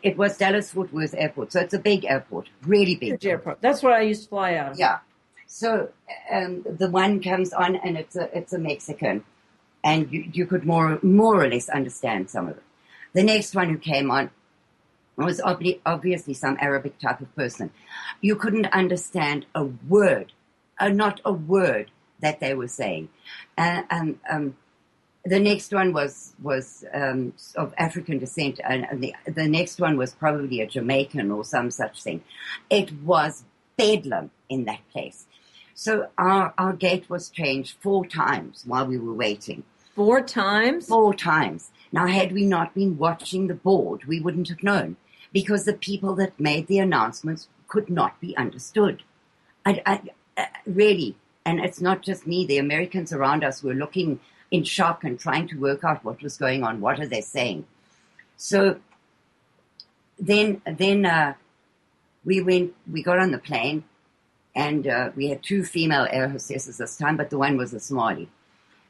It was Dallas-Fort Worth Airport. So it's a big airport, really big. Huge airport. That's what I used to fly out of. Yeah. So the one comes on, and it's a Mexican, and you could more or less understand some of it. The next one who came on was obviously some Arabic type of person. You couldn't understand a word, not a word that they were saying. The next one was of African descent, and the next one was probably a Jamaican or some such thing. It was bedlam in that place. So our gate was changed 4 times while we were waiting. 4 times? 4 times. Now, had we not been watching the board, we wouldn't have known, because the people that made the announcements could not be understood. I really, and it's not just me, the Americans around us were looking in shock and trying to work out what was going on. What are they saying? So then we got on the plane, and we had 2 female air hostesses this time, but the one was a Somali.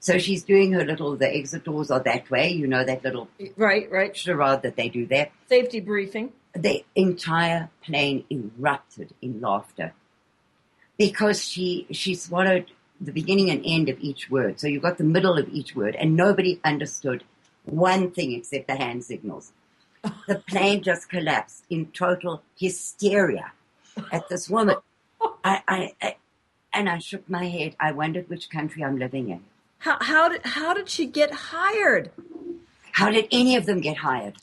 So she's doing the exit doors are that way, that little right charade that they do there. Safety briefing. The entire plane erupted in laughter because she swallowed the beginning and end of each word. So you got the middle of each word, and nobody understood one thing except the hand signals. The plane just collapsed in total hysteria at this woman. And I shook my head. I wondered which country I'm living in. How did she get hired? How did any of them get hired?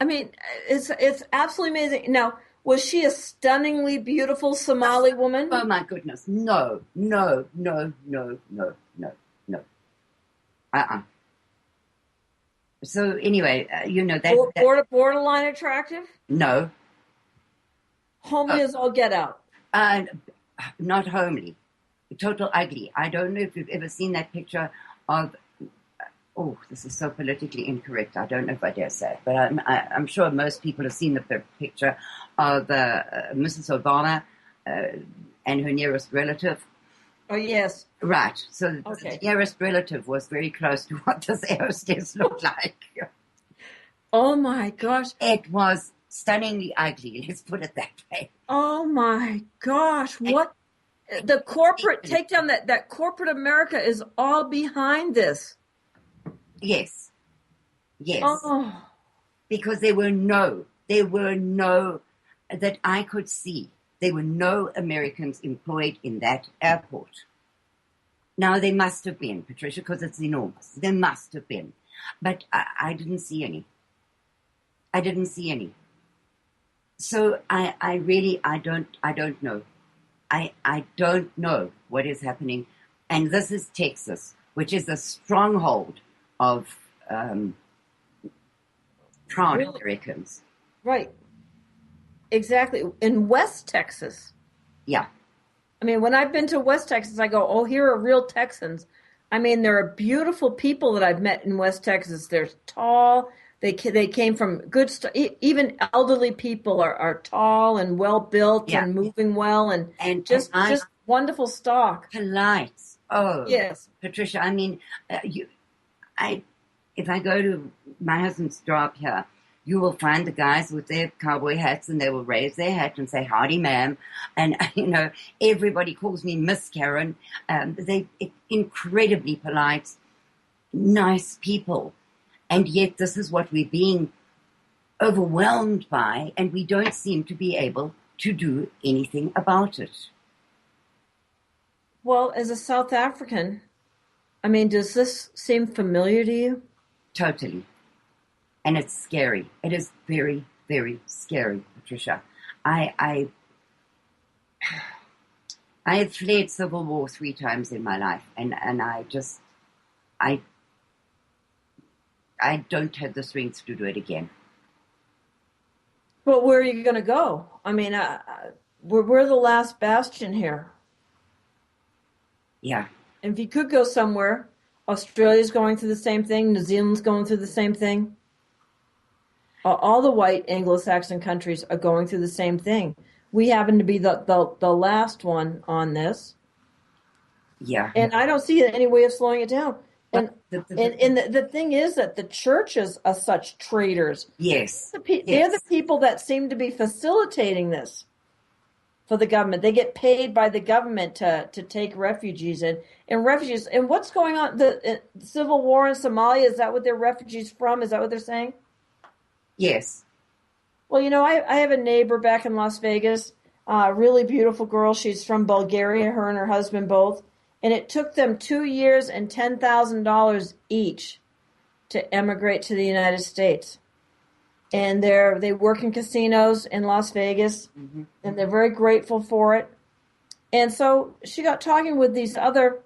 I mean, it's absolutely amazing. Now, was she a stunningly beautiful Somali woman? Oh my goodness. No. So anyway, that borderline attractive? No. Homely as all get out. Not homely. Total ugly. I don't know if you've ever seen that picture of, this is so politically incorrect. I don't know if I dare say it, but I'm sure most people have seen the picture of Mrs. Obama and her nearest relative. Oh, yes. Right. So the nearest relative was very close to what this air hostess looked like. Oh, my gosh. It was stunningly ugly. Let's put it that way. Oh, my gosh. What? The corporate takedown, that corporate America is all behind this. Yes. Oh. Because there were no, that I could see, there were no Americans employed in that airport. Now, there must have been, Patricia, because it's enormous. There must have been. But I didn't see any. So I don't know. I don't know what is happening. And this is Texas, which is a stronghold of proud Americans. Right. Exactly. In West Texas. Yeah. I mean, when I've been to West Texas, I go, oh, here are real Texans. I mean, there are beautiful people that I've met in West Texas. They're tall. They came from good even elderly people are tall and well built and moving well and just wonderful stock. Polite. Oh, yes, Patricia. I mean, if I go to my husband's job here, you will find the guys with their cowboy hats and they will raise their hat and say, "Howdy, ma'am." And, everybody calls me Miss Karin. They're incredibly polite, nice people. And yet this is what we're being overwhelmed by, and we don't seem to be able to do anything about it. Well, as a South African, I mean, does this seem familiar to you? Totally. And it's scary. It is very, very scary, Patricia. I have fled civil war 3 times in my life, and I don't have the strength to do it again. But where are you going to go? I mean, we're the last bastion here. Yeah. And if you could go somewhere, Australia's going through the same thing. New Zealand's going through the same thing. All the white Anglo-Saxon countries are going through the same thing. We happen to be the last one on this. Yeah. And I don't see any way of slowing it down. And the thing is that the churches are such traitors. Yes. They're the people that seem to be facilitating this for the government. They get paid by the government to take refugees in. And refugees. And what's going on? The civil war in Somalia, is that what they're refugees from? Is that what they're saying? Yes. Well, I have a neighbor back in Las Vegas, a really beautiful girl. She's from Bulgaria, her and her husband both. And it took them 2 years and $10,000 each to emigrate to the United States. And they work in casinos in Las Vegas, and they're very grateful for it. And so she got talking with these other,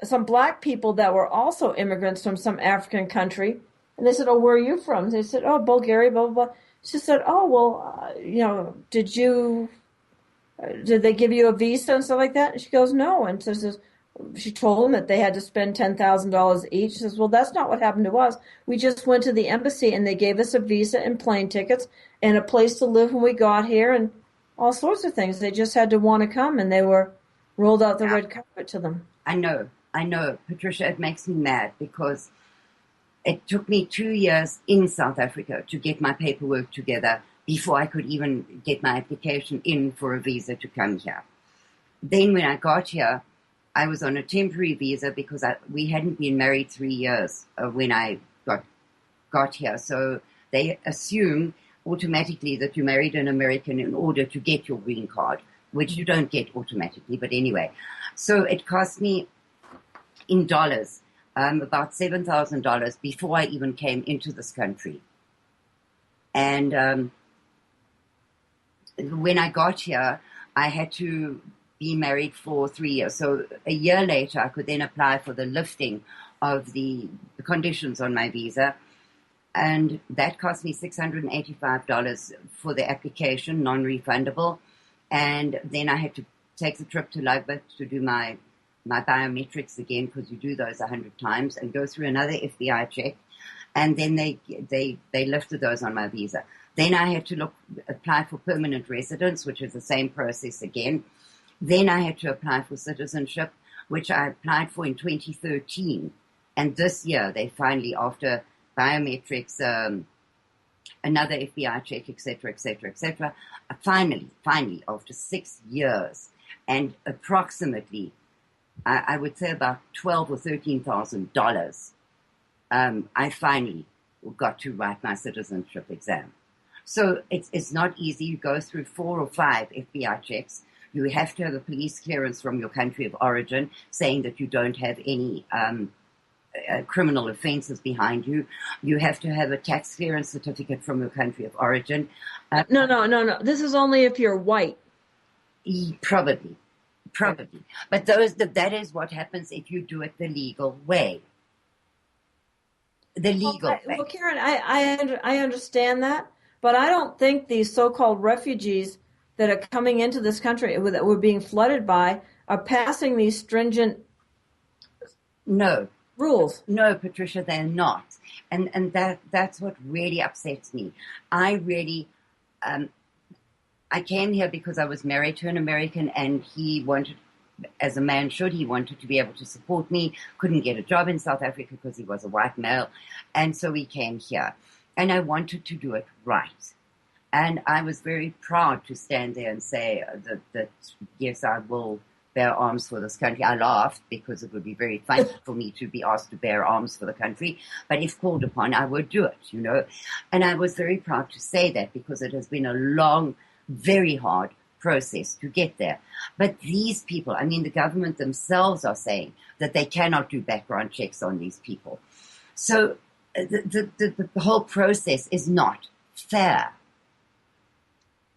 some black people that were also immigrants from some African country. And they said, "Oh, where are you from?" They said, "Oh, Bulgaria, blah, blah, blah." She said, "Oh, well, did they give you a visa and stuff like that?" And she goes, "No." And so she told them that they had to spend $10,000 each. She says, "Well, that's not what happened to us. We just went to the embassy and they gave us a visa and plane tickets and a place to live when we got here and all sorts of things. They just had to want to come, and they were rolled out the red carpet to them." I know, Patricia, it makes me mad because it took me 2 years in South Africa to get my paperwork together before I could even get my application in for a visa to come here. Then when I got here, I was on a temporary visa because we hadn't been married 3 years when I got here. So they assume automatically that you married an American in order to get your green card, which you don't get automatically. But anyway, so it cost me in dollars about $7,000 before I even came into this country. And when I got here, I had to be married for 3 years. So a year later, I could then apply for the lifting of the conditions on my visa. And that cost me $685 for the application, non-refundable. And then I had to take the trip to Lubbock to do my biometrics again, because you do those 100 times, and go through another FBI check. And then they lifted those on my visa. Then I had to apply for permanent residence, which is the same process again. Then I had to apply for citizenship, which I applied for in 2013. And this year, they finally, after biometrics, another FBI check, et cetera, finally, after 6 years, and approximately, I would say about $12,000 or $13,000, I finally got to write my citizenship exam. So it's not easy. You go through 4 or 5 FBI checks. You have to have a police clearance from your country of origin saying that you don't have any criminal offenses behind you. You have to have a tax clearance certificate from your country of origin. No. This is only if you're white. Probably. But that is what happens if you do it the legal way. Well, Karen, I understand that, but I don't think these so-called refugees that are coming into this country that we're being flooded by are passing these stringent rules. No, Patricia, they're not. And that's what really upsets me. I really, I came here because I was married to an American, and he wanted, as a man should, he wanted to be able to support me, couldn't get a job in South Africa because he was a white male. And so we came here. And I wanted to do it right. And I was very proud to stand there and say that yes, I will bear arms for this country. I laughed because it would be very funny for me to be asked to bear arms for the country. But if called upon, I would do it, And I was very proud to say that because it has been a long, very hard process to get there. But these people, the government themselves are saying that they cannot do background checks on these people. So the whole process is not fair.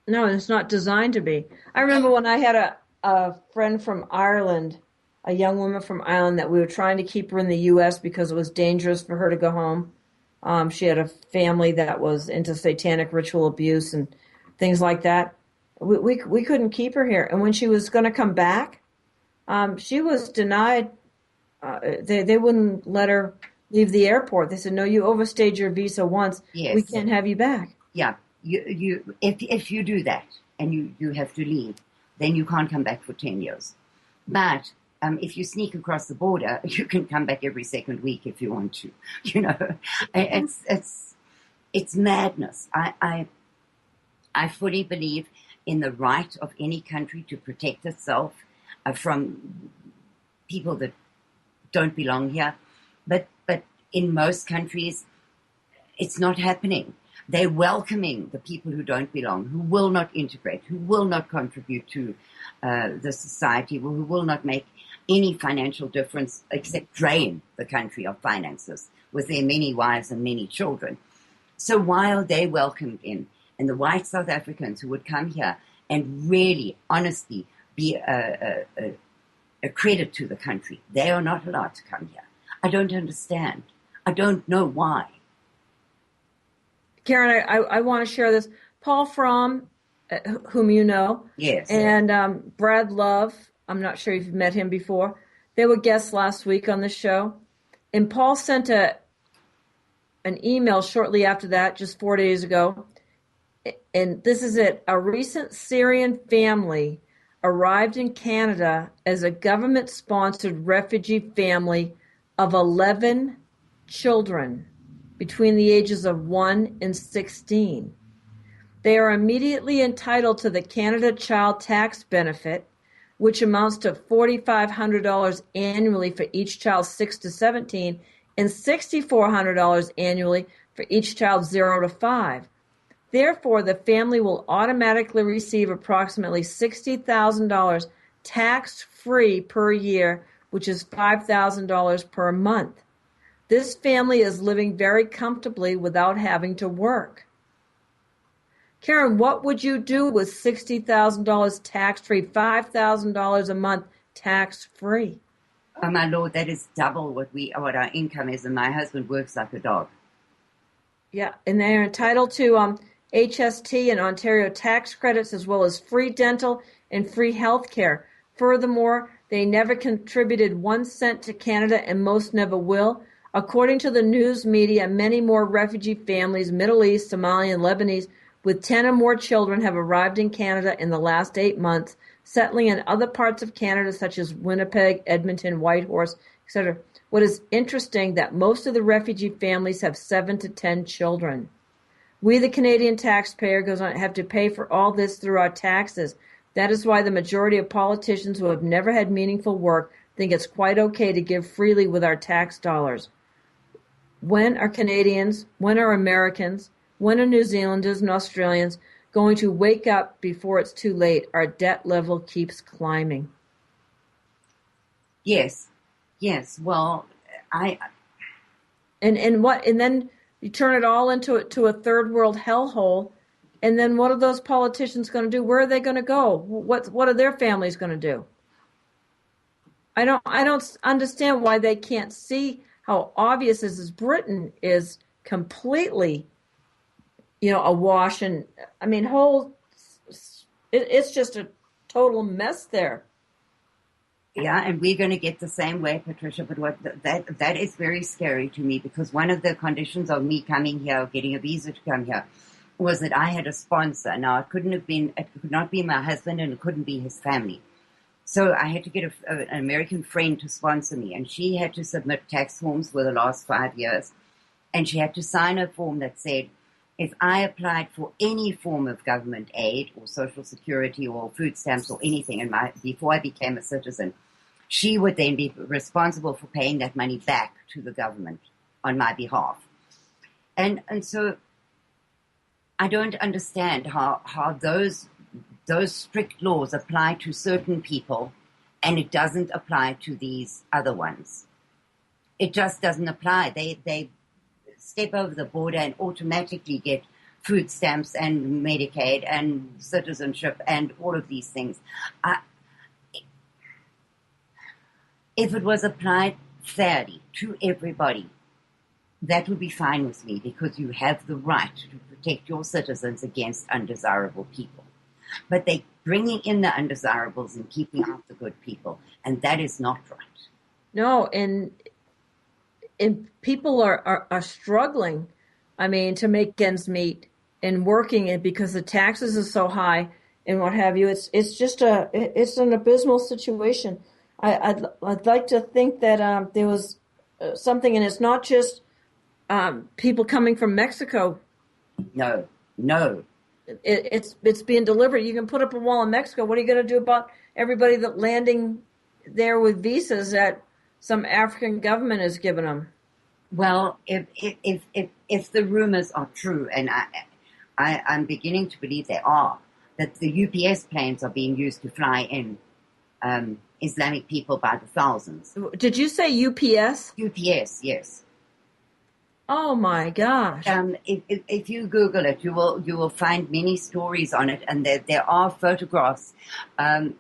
No, it's not designed to be. I remember when I had a friend from Ireland, a young woman from Ireland, that we were trying to keep her in the U.S. because it was dangerous for her to go home. She had a family that was into satanic ritual abuse and things like that. We couldn't keep her here. And when she was going to come back, she was denied. They wouldn't let her leave the airport. They said, no, you overstayed your visa once. Yes. We can't have you back. Yeah. If you do that and you have to leave, then you can't come back for 10 years. But if you sneak across the border, you can come back every second week if you want to. It's madness. I fully believe in the right of any country to protect itself from people that don't belong here. But in most countries, it's not happening. They're welcoming the people who don't belong, who will not integrate, who will not contribute to the society, who will not make any financial difference except drain the country of finances with their many wives and many children. So why are they welcomed in? And the white South Africans who would come here and really, honestly, be a credit to the country, they are not allowed to come here. I don't understand. I don't know why. Karen, I want to share this. Paul Fromm, whom you know, yes, and Brad Love, I'm not sure if you've met him before. They were guests last week on the show. And Paul sent an email shortly after that, just 4 days ago. And this is it. A recent Syrian family arrived in Canada as a government-sponsored refugee family of 11 children between the ages of 1 and 16. They are immediately entitled to the Canada Child Tax Benefit, which amounts to $4,500 annually for each child 6 to 17 and $6,400 annually for each child 0 to 5. Therefore, the family will automatically receive approximately $60,000 tax-free per year, which is $5,000 per month. This family is living very comfortably without having to work. Karin, what would you do with $60,000 tax-free, $5,000 a month tax-free? Oh, my Lord, that is double what our income is, and my husband works like a dog. Yeah, and they're entitled to HST and Ontario tax credits, as well as free dental and free health care. Furthermore, they never contributed 1 cent to Canada, and most never will. According to the news media, many more refugee families, Middle East, Somali, and Lebanese, with 10 or more children have arrived in Canada in the last 8 months, settling in other parts of Canada such as Winnipeg, Edmonton, Whitehorse, etc. What is interesting that most of the refugee families have 7 to 10 children. We, the Canadian taxpayer, have to pay for all this through our taxes. That is why the majority of politicians who have never had meaningful work think it's quite okay to give freely with our tax dollars. When are Canadians, when are Americans, when are New Zealanders and Australians going to wake up before it's too late? Our debt level keeps climbing. Yes. Well, And then you turn it all into a third world hellhole, and then what are those politicians going to do? Where are they going to go? What are their families going to do? I don't understand why they can't see how obvious this is. Britain is completely, awash, and I mean, it's just a total mess there. Yeah, and we're going to get the same way, Patricia. But that is very scary to me, because one of the conditions of me coming here, or getting a visa to come here, was that I had a sponsor. Now it could not be my husband, and it couldn't be his family. So I had to get an American friend to sponsor me, and she had to submit tax forms for the last 5 years, and she had to sign a form that said, if I applied for any form of government aid or social security or food stamps or anything before I became a citizen, she would then be responsible for paying that money back to the government on my behalf. And so I don't understand how those strict laws apply to certain people and it doesn't apply to these other ones. It just doesn't apply. They step over the border and automatically get food stamps and Medicaid and citizenship and all of these things. If it was applied fairly to everybody, that would be fine with me, because you have the right to protect your citizens against undesirable people. But they're bringing in the undesirables and keeping out the good people, and that is not right. No, and people are struggling, to make ends meet and working it because the taxes are so high and what have you. It's just it's an abysmal situation. I'd like to think that there was something, and it's not just people coming from Mexico. No. It's being delivered. You can put up a wall in Mexico. What are you going to do about everybody that landing there with visas that some African government has given them? Well, if the rumors are true, and I'm beginning to believe they are, that the UPS planes are being used to fly in Islamic people by the thousands. Did you say UPS? UPS, yes. Oh my gosh! If you Google it, you will find many stories on it, and there are photographs. One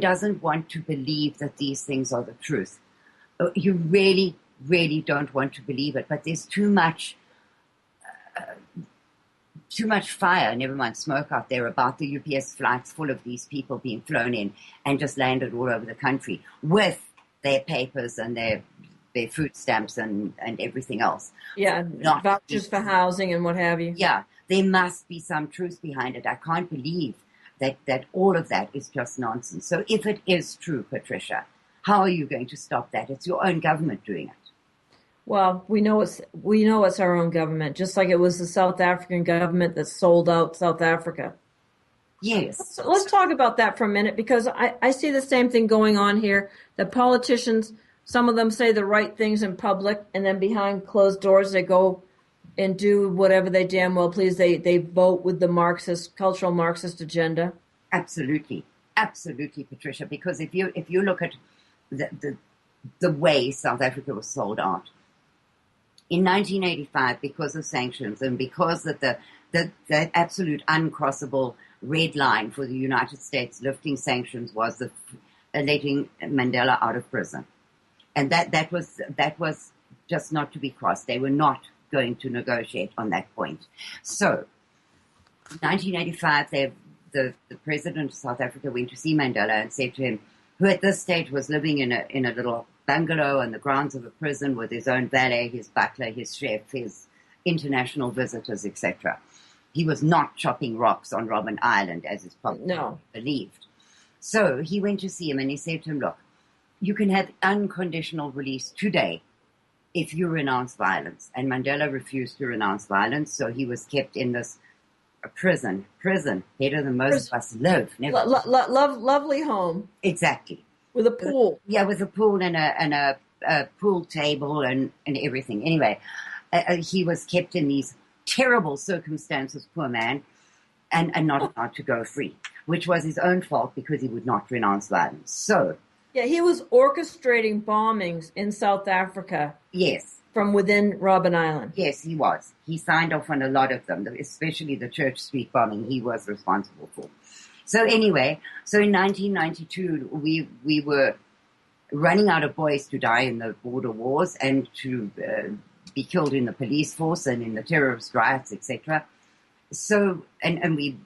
doesn't want to believe that these things are the truth. You really, really don't want to believe it, but there's too much fire, never mind smoke, out there about the UPS flights full of these people being flown in and just landed all over the country with their papers and their food stamps and everything else. Yeah, vouchers for housing and what have you. Yeah, there must be some truth behind it. I can't believe that all of that is just nonsense. So if it is true, Patricia, how are you going to stop that? It's your own government doing it. Well, we know it's our own government, just like it was the South African government that sold out South Africa. Yes. So let's talk about that for a minute, because I see the same thing going on here. The politicians, some of them say the right things in public, and then behind closed doors they go and do whatever they damn well please. They vote with the cultural Marxist agenda. Absolutely. Absolutely, Patricia, because if you look at the way South Africa was sold out in 1985, because of sanctions and because that the absolute uncrossable red line for the United States lifting sanctions was letting Mandela out of prison, and that was just not to be crossed. They were not going to negotiate on that point. So, 1985, the president of South Africa went to see Mandela and said to him, who at this stage was living in a little bungalow on the grounds of a prison with his own valet, his butler, his chef, his international visitors, etc. He was not chopping rocks on Robben Island, as is probably believed. So he went to see him and he said to him, look, you can have unconditional release today if you renounce violence. And Mandela refused to renounce violence, so he was kept in this prison, better than most of us live. Lovely home. Exactly. With a pool. Yeah, with a pool and a pool table and everything. Anyway, he was kept in these terrible circumstances, poor man, and not allowed to go free, which was his own fault because he would not renounce violence. So, yeah, he was orchestrating bombings in South Africa. Yes. From within Robben Island. Yes, he was. He signed off on a lot of them, especially the Church Street bombing he was responsible for. So anyway, in 1992, we were running out of boys to die in the border wars and to be killed in the police force and in the terrorist riots, etc. So, and we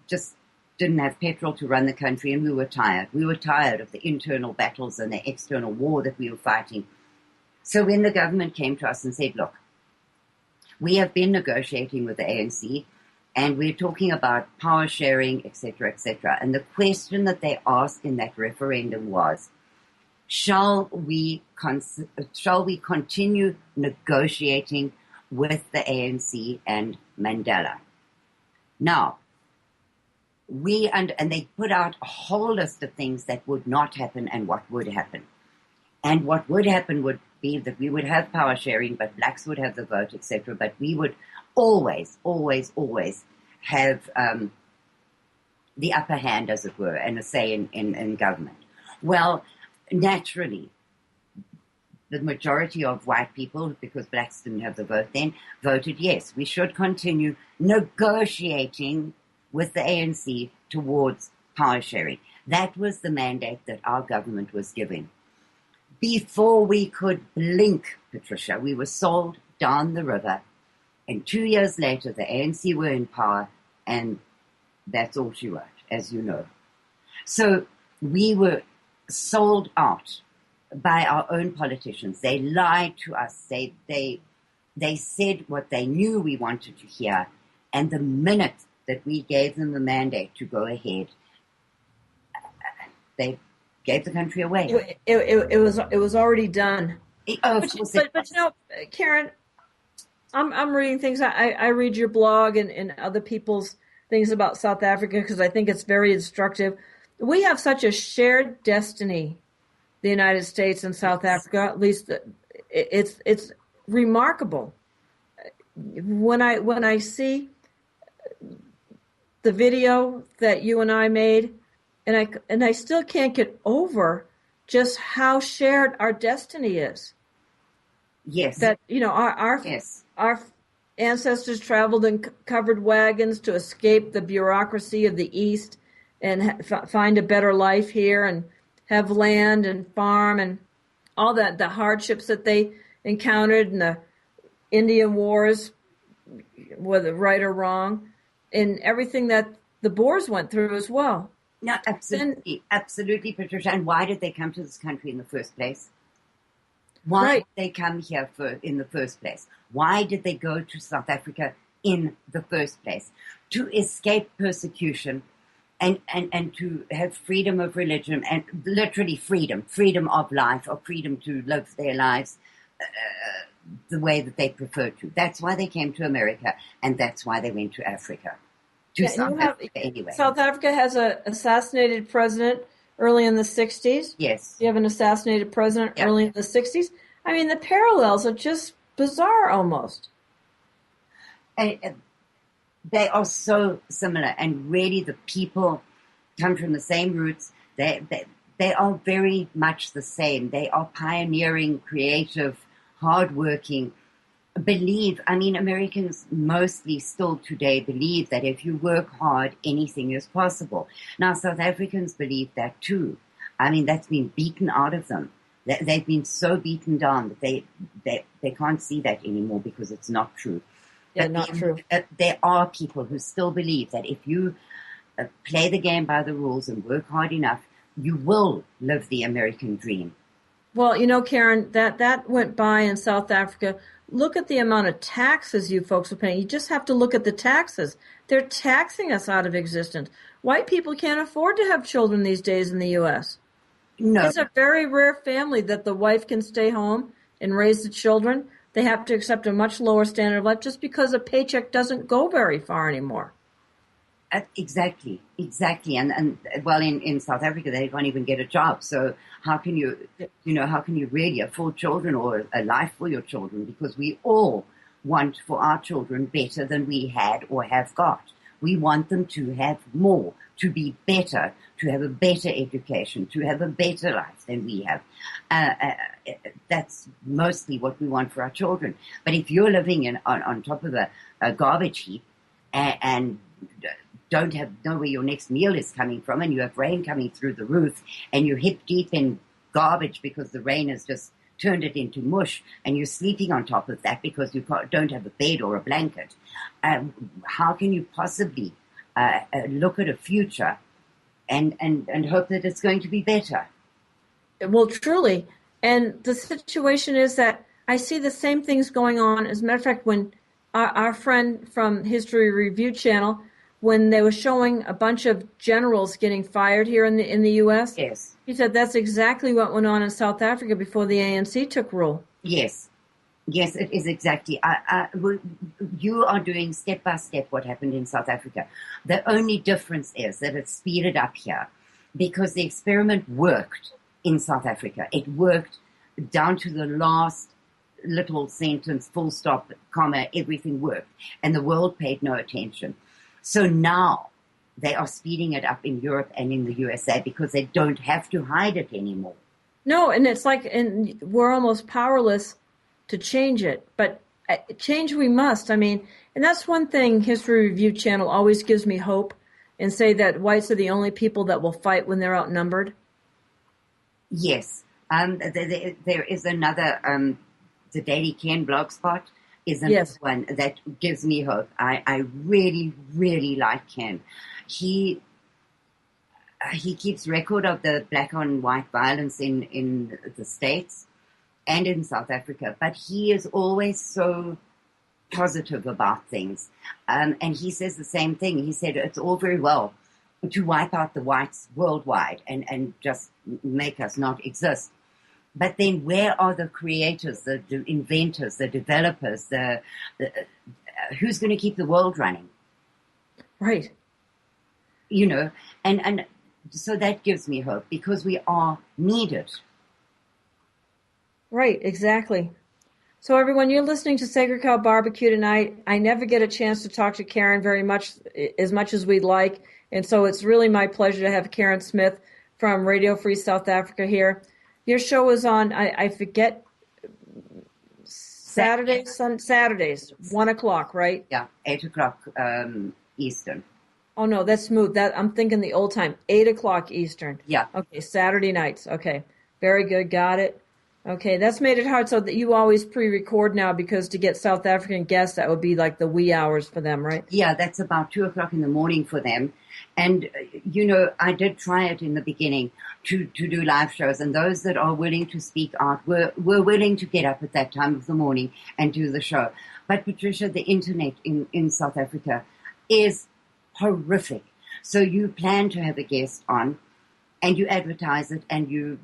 just didn't have petrol to run the country, and we were tired. We were tired of the internal battles and the external war that we were fighting. So when the government came to us and said, look, we have been negotiating with the ANC and we're talking about power sharing, etc., etc. And the question that they asked in that referendum was, shall we continue negotiating with the ANC and Mandela? Now, and they put out a whole list of things that would not happen and what would happen. And what would happen would be that we would have power sharing, but blacks would have the vote, etc. But we would always, always, always have the upper hand, as it were, and a say in government. Well, naturally, the majority of white people, because blacks didn't have the vote then, voted yes. We should continue negotiating with the ANC towards power sharing. That was the mandate that our government was giving. Before we could blink, Patricia, we were sold down the river, and 2 years later, the ANC were in power, and that's all she wrote, as you know. So we were sold out by our own politicians. They lied to us. They said what they knew we wanted to hear, and the minute that we gave them the mandate to go ahead, they gave the country away. It was already done. But you know, Karin, I'm reading things. I read your blog and other people's things about South Africa because I think it's very instructive. We have such a shared destiny, the United States and South Africa. At least it's remarkable. When I see the video that you and I made. And I still can't get over just how shared our destiny is. Yes. That, you know, our ancestors traveled in covered wagons to escape the bureaucracy of the East and find a better life here and have land and farm and all that, the hardships that they encountered in the Indian Wars, whether right or wrong, and everything that the Boers went through as well. No, absolutely, Patricia. And why did they come to this country in the first place? Why did they come here in the first place? Why did they go to South Africa in the first place? To escape persecution and to have freedom of religion and literally freedom of life, or freedom to live their lives the way that they prefer to. That's why they came to America, and that's why they went to Africa, to Yeah, and South Africa anyway. South Africa has an assassinated president early in the 60s. Yes. You have an assassinated president early in the 60s. I mean, the parallels are just bizarre almost. And they are so similar, and really the people come from the same roots. They are very much the same. They are pioneering, creative, hardworking. Americans mostly still today believe that if you work hard, anything is possible. Now, South Africans believe that too. I mean, that's been beaten out of them. They've been so beaten down that they can't see that anymore because it's not true. Yeah, not true. There are people who still believe that if you play the game by the rules and work hard enough, you will live the American dream. Well, Karen, that went by in South Africa. Look at the amount of taxes you folks are paying. You just have to look at the taxes. They're taxing us out of existence. White people can't afford to have children these days in the U.S. No. It's a very rare family that the wife can stay home and raise the children. They have to accept a much lower standard of life just because a paycheck doesn't go very far anymore. Exactly. And well, in South Africa, they can't even get a job. So how can you really afford children or a life for your children? Because we all want for our children better than we had or have got. We want them to have more, to be better, to have a better education, to have a better life than we have. That's mostly what we want for our children. But if you're living on top of a garbage heap and don't know where your next meal is coming from, and you have rain coming through the roof, and you're hip deep in garbage because the rain has just turned it into mush, and you're sleeping on top of that because you don't have a bed or a blanket, how can you possibly look at a future and hope that it's going to be better? Well, truly. And the situation is that I see the same things going on. As a matter of fact, when our friend from History Review Channel, when they were showing a bunch of generals getting fired here in the U.S., yes, he said that's exactly what went on in South Africa before the ANC took rule. Yes, it is exactly. You are doing step by step what happened in South Africa. The only difference is that it's speeded up here because the experiment worked in South Africa. It worked down to the last little sentence, full stop, comma, everything worked. And the world paid no attention. So now they are speeding it up in Europe and in the USA because they don't have to hide it anymore. No, and it's like, and we're almost powerless to change it, but change we must. I mean, and that's one thing History Review Channel always gives me hope and say that whites are the only people that will fight when they're outnumbered. Yes. There is another, the Daily Ken blogspot is another one that gives me hope. I really, really like Ken. He keeps record of the black on white violence in the States and in South Africa, but he is always so positive about things. And he says the same thing. He said it's all very well to wipe out the whites worldwide and just make us not exist. But then where are the creators, the inventors, the developers, who's going to keep the world running? Right. You know, and so that gives me hope because we are needed. Right, exactly. So everyone, you're listening to Sacred Cow Barbecue tonight. I never get a chance to talk to Karin very much as we'd like. And so it's really my pleasure to have Karin Smith from Radio Free South Africa here. Your show is on, I forget, Saturdays, 1 o'clock, right? Yeah, 8 o'clock Eastern. Oh, no, that's smooth. I'm thinking the old time, 8 o'clock Eastern. Yeah. Okay, Saturday nights. Okay, very good. Got it. Okay, that's made it hard so that you always pre-record now because to get South African guests, that would be like the wee hours for them, right? Yeah, that's about 2 o'clock in the morning for them. And, you know, I did try it in the beginning to do live shows, and those that are willing to speak out were willing to get up at that time of the morning and do the show. But, Patricia, the internet in South Africa is horrific. So you plan to have a guest on, and you advertise it, and you...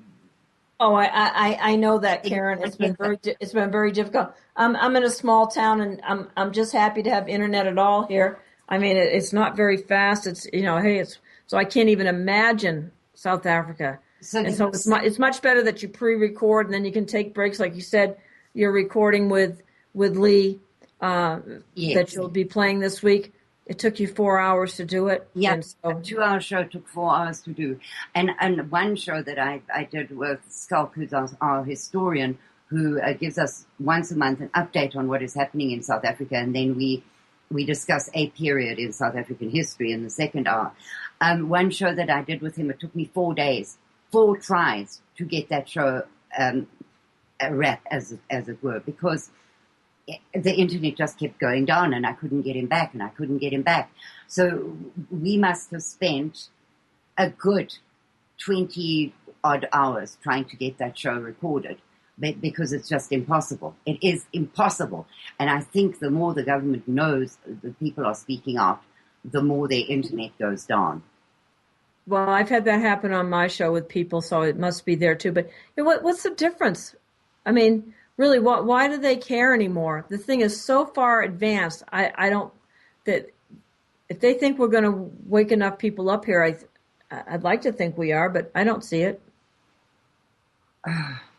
Oh, I know that, Karin. It's been very difficult. I'm in a small town, and I'm just happy to have internet at all here. I mean, it's not very fast. It's, hey, so I can't even imagine South Africa. So And so it's much better that you pre-record and then you can take breaks. Like you said, you're recording with Lee, yes. that you'll be playing this week. It took you 4 hours to do it. Yeah, and so, a 2-hour show took 4 hours to do. And one show that I did with Skalk, who's our historian, who gives us once a month an update on what is happening in South Africa, and then we discuss a period in South African history in the second hour. One show that I did with him, it took me 4 days, 4 tries to get that show a wrap, as it were, because the internet just kept going down and I couldn't get him back. So we must have spent a good 20 odd hours trying to get that show recorded, because it's just impossible. It is impossible. And I think the more the government knows that people are speaking out, the more their internet goes down. Well, I've had that happen on my show with people, so it must be there too. But what's the difference? I mean, really, why do they care anymore? The thing is so far advanced. I don't, that if they think we're going to wake enough people up here, I'd like to think we are, but I don't see it.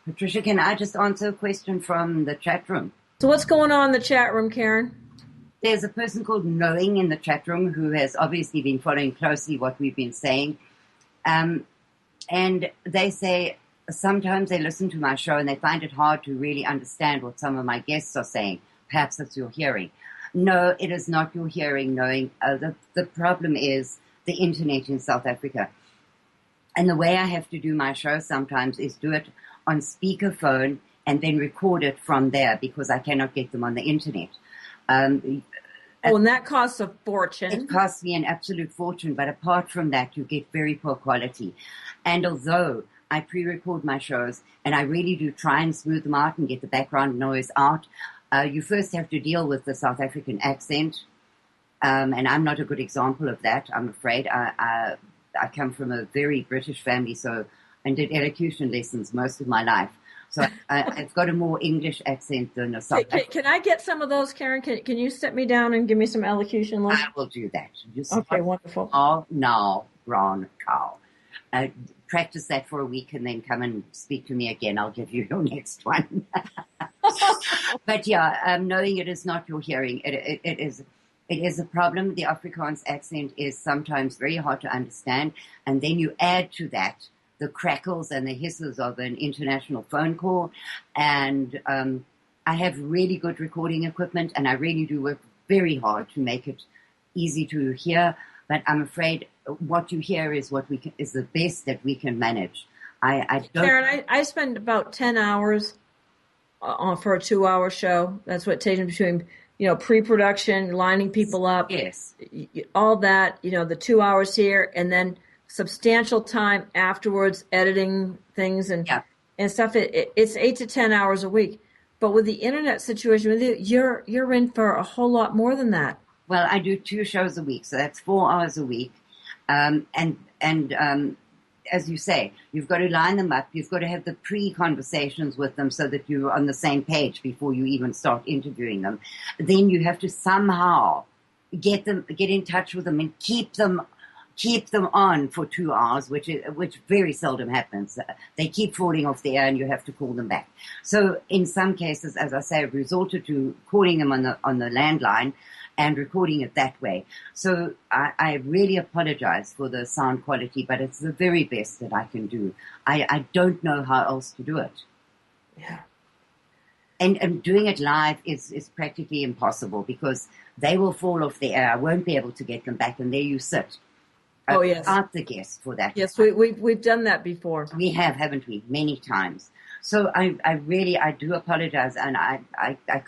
Patricia, can I just answer a question from the chat room? So what's going on in the chat room, Karin? There's a person called Knowing in the chat room who has obviously been following closely what we've been saying. And they say sometimes they listen to my show and they find it hard to really understand what some of my guests are saying. Perhaps it's your hearing. No, it is not your hearing, Knowing. The problem is the internet in South Africa. And the way I have to do my show sometimes is do it on speakerphone and then record it from there, because I cannot get them on the internet. And that costs a fortune. It costs me an absolute fortune, but apart from that, you get very poor quality. And although I pre-record my shows, and I really do try and smooth them out and get the background noise out, you first have to deal with the South African accent, and I'm not a good example of that, I'm afraid. I come from a very British family, so I did elocution lessons most of my life. So I've got a more English accent than a South African. Can I get some of those, Karin? Can you sit me down and give me some elocution lessons? I will do that. Okay, wonderful. Oh, no, brown cow. Practice that for a week and then come and speak to me again. I'll give you your next one. But yeah, Knowing it is not your hearing. It is a problem. The Afrikaans accent is sometimes very hard to understand. And then you add to that the crackles and the hisses of an international phone call. And I have really good recording equipment, and I really do work very hard to make it easy to hear. But I'm afraid what you hear is is the best that we can manage. I don't. Karin, I spend about 10 hours for a 2-hour show. That's what it takes between, pre-production, lining people up. Yes. All that, the 2 hours here, and then substantial time afterwards, editing things and stuff. It's 8 to 10 hours a week. But with the internet situation with you, you're in for a whole lot more than that. Well, I do 2 shows a week, so that's 4 hours a week. And as you say, you've got to line them up. You've got to have the pre-conversations with them so that you're on the same page before you even start interviewing them. Then you have to somehow get in touch with them and keep them on for 2 hours, which very seldom happens. They keep falling off the air and you have to call them back. So in some cases, as I say, I've resorted to calling them on the landline and recording it that way. So I really apologize for the sound quality, but it's the very best that I can do. I don't know how else to do it. Yeah. And doing it live is practically impossible, because they will fall off the air. I won't be able to get them back, and there you sit. Oh, yes. Without the guest for that. Yes, we've done that before. We have, haven't we? Many times. So I really do apologize, and I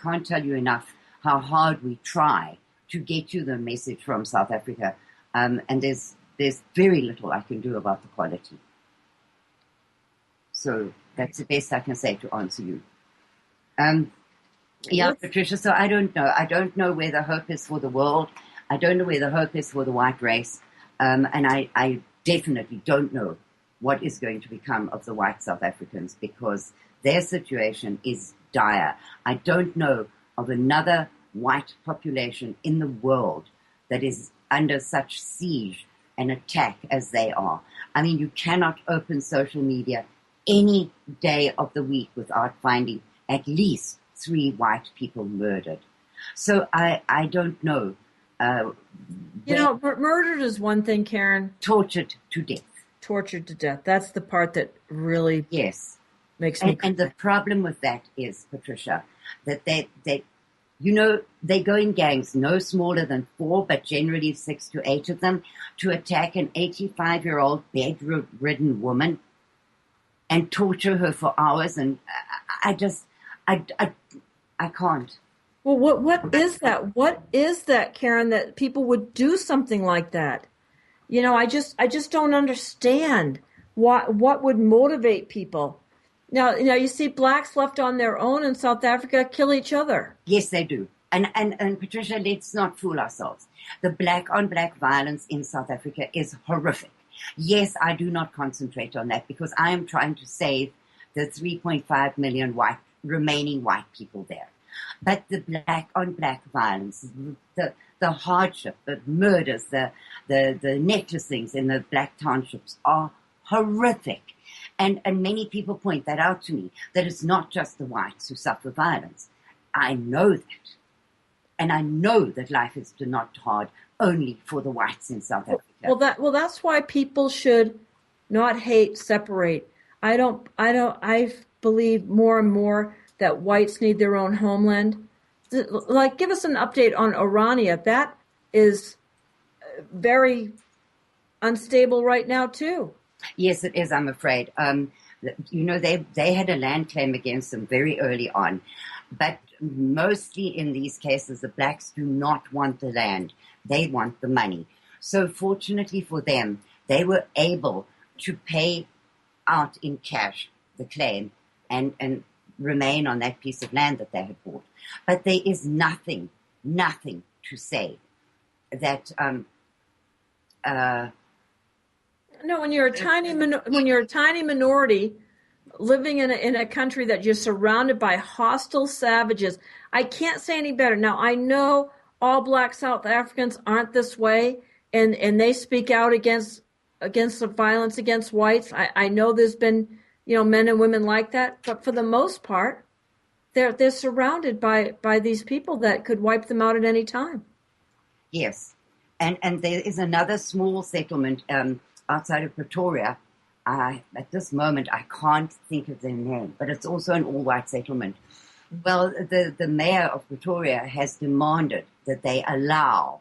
can't tell you enough how hard we try to get you the message from South Africa. And there's very little I can do about the quality. So that's the best I can say to answer you. Patricia, so I don't know. I don't know where the hope is for the world. I don't know where the hope is for the white race. And I definitely don't know what is going to become of the white South Africans, because their situation is dire. I don't know of another white population in the world that is under such siege and attack as they are. I mean, you cannot open social media any day of the week without finding at least 3 white people murdered. So I don't know. Murdered is one thing, Karen. Tortured to death. Tortured to death. That's the part that really makes me. And the problem with that is, Patricia, that they go in gangs no smaller than 4, but generally 6 to 8 of them, to attack an 85-year-old bedridden woman and torture her for hours. And I can't. Well, what is that? What is that, Karen, that people would do something like that? I just don't understand what would motivate people. Now, you see blacks left on their own in South Africa kill each other. Yes, they do. And Patricia, let's not fool ourselves. The black-on-black violence in South Africa is horrific. Yes, I do not concentrate on that because I am trying to save the 3.5 million remaining white people there. But the black-on-black violence, the hardship, the murders, the necklacings in the black townships are horrific. And many people point that out to me, that it's not just the whites who suffer violence. I know that. And I know that life is not hard only for the whites in South Africa. Well, that's why people should not hate, separate. I believe more and more that whites need their own homeland. Like, give us an update on Orania. That is very unstable right now, too. Yes, it is, I'm afraid. They had a land claim against them very early on. But mostly in these cases, the blacks do not want the land. They want the money. So fortunately for them, they were able to pay out in cash the claim and remain on that piece of land that they had bought. But there is nothing to say that no, when you're a tiny minority living in a country that you're surrounded by hostile savages, I can't say any better. Now, I know all black South Africans aren't this way, and they speak out against the violence against whites. I know there's been men and women like that, but for the most part, they're surrounded by these people that could wipe them out at any time. Yes, and there is another small settlement outside of Pretoria. At this moment, I can't think of their name, but it's also an all-white settlement. Well, the mayor of Pretoria has demanded that they allow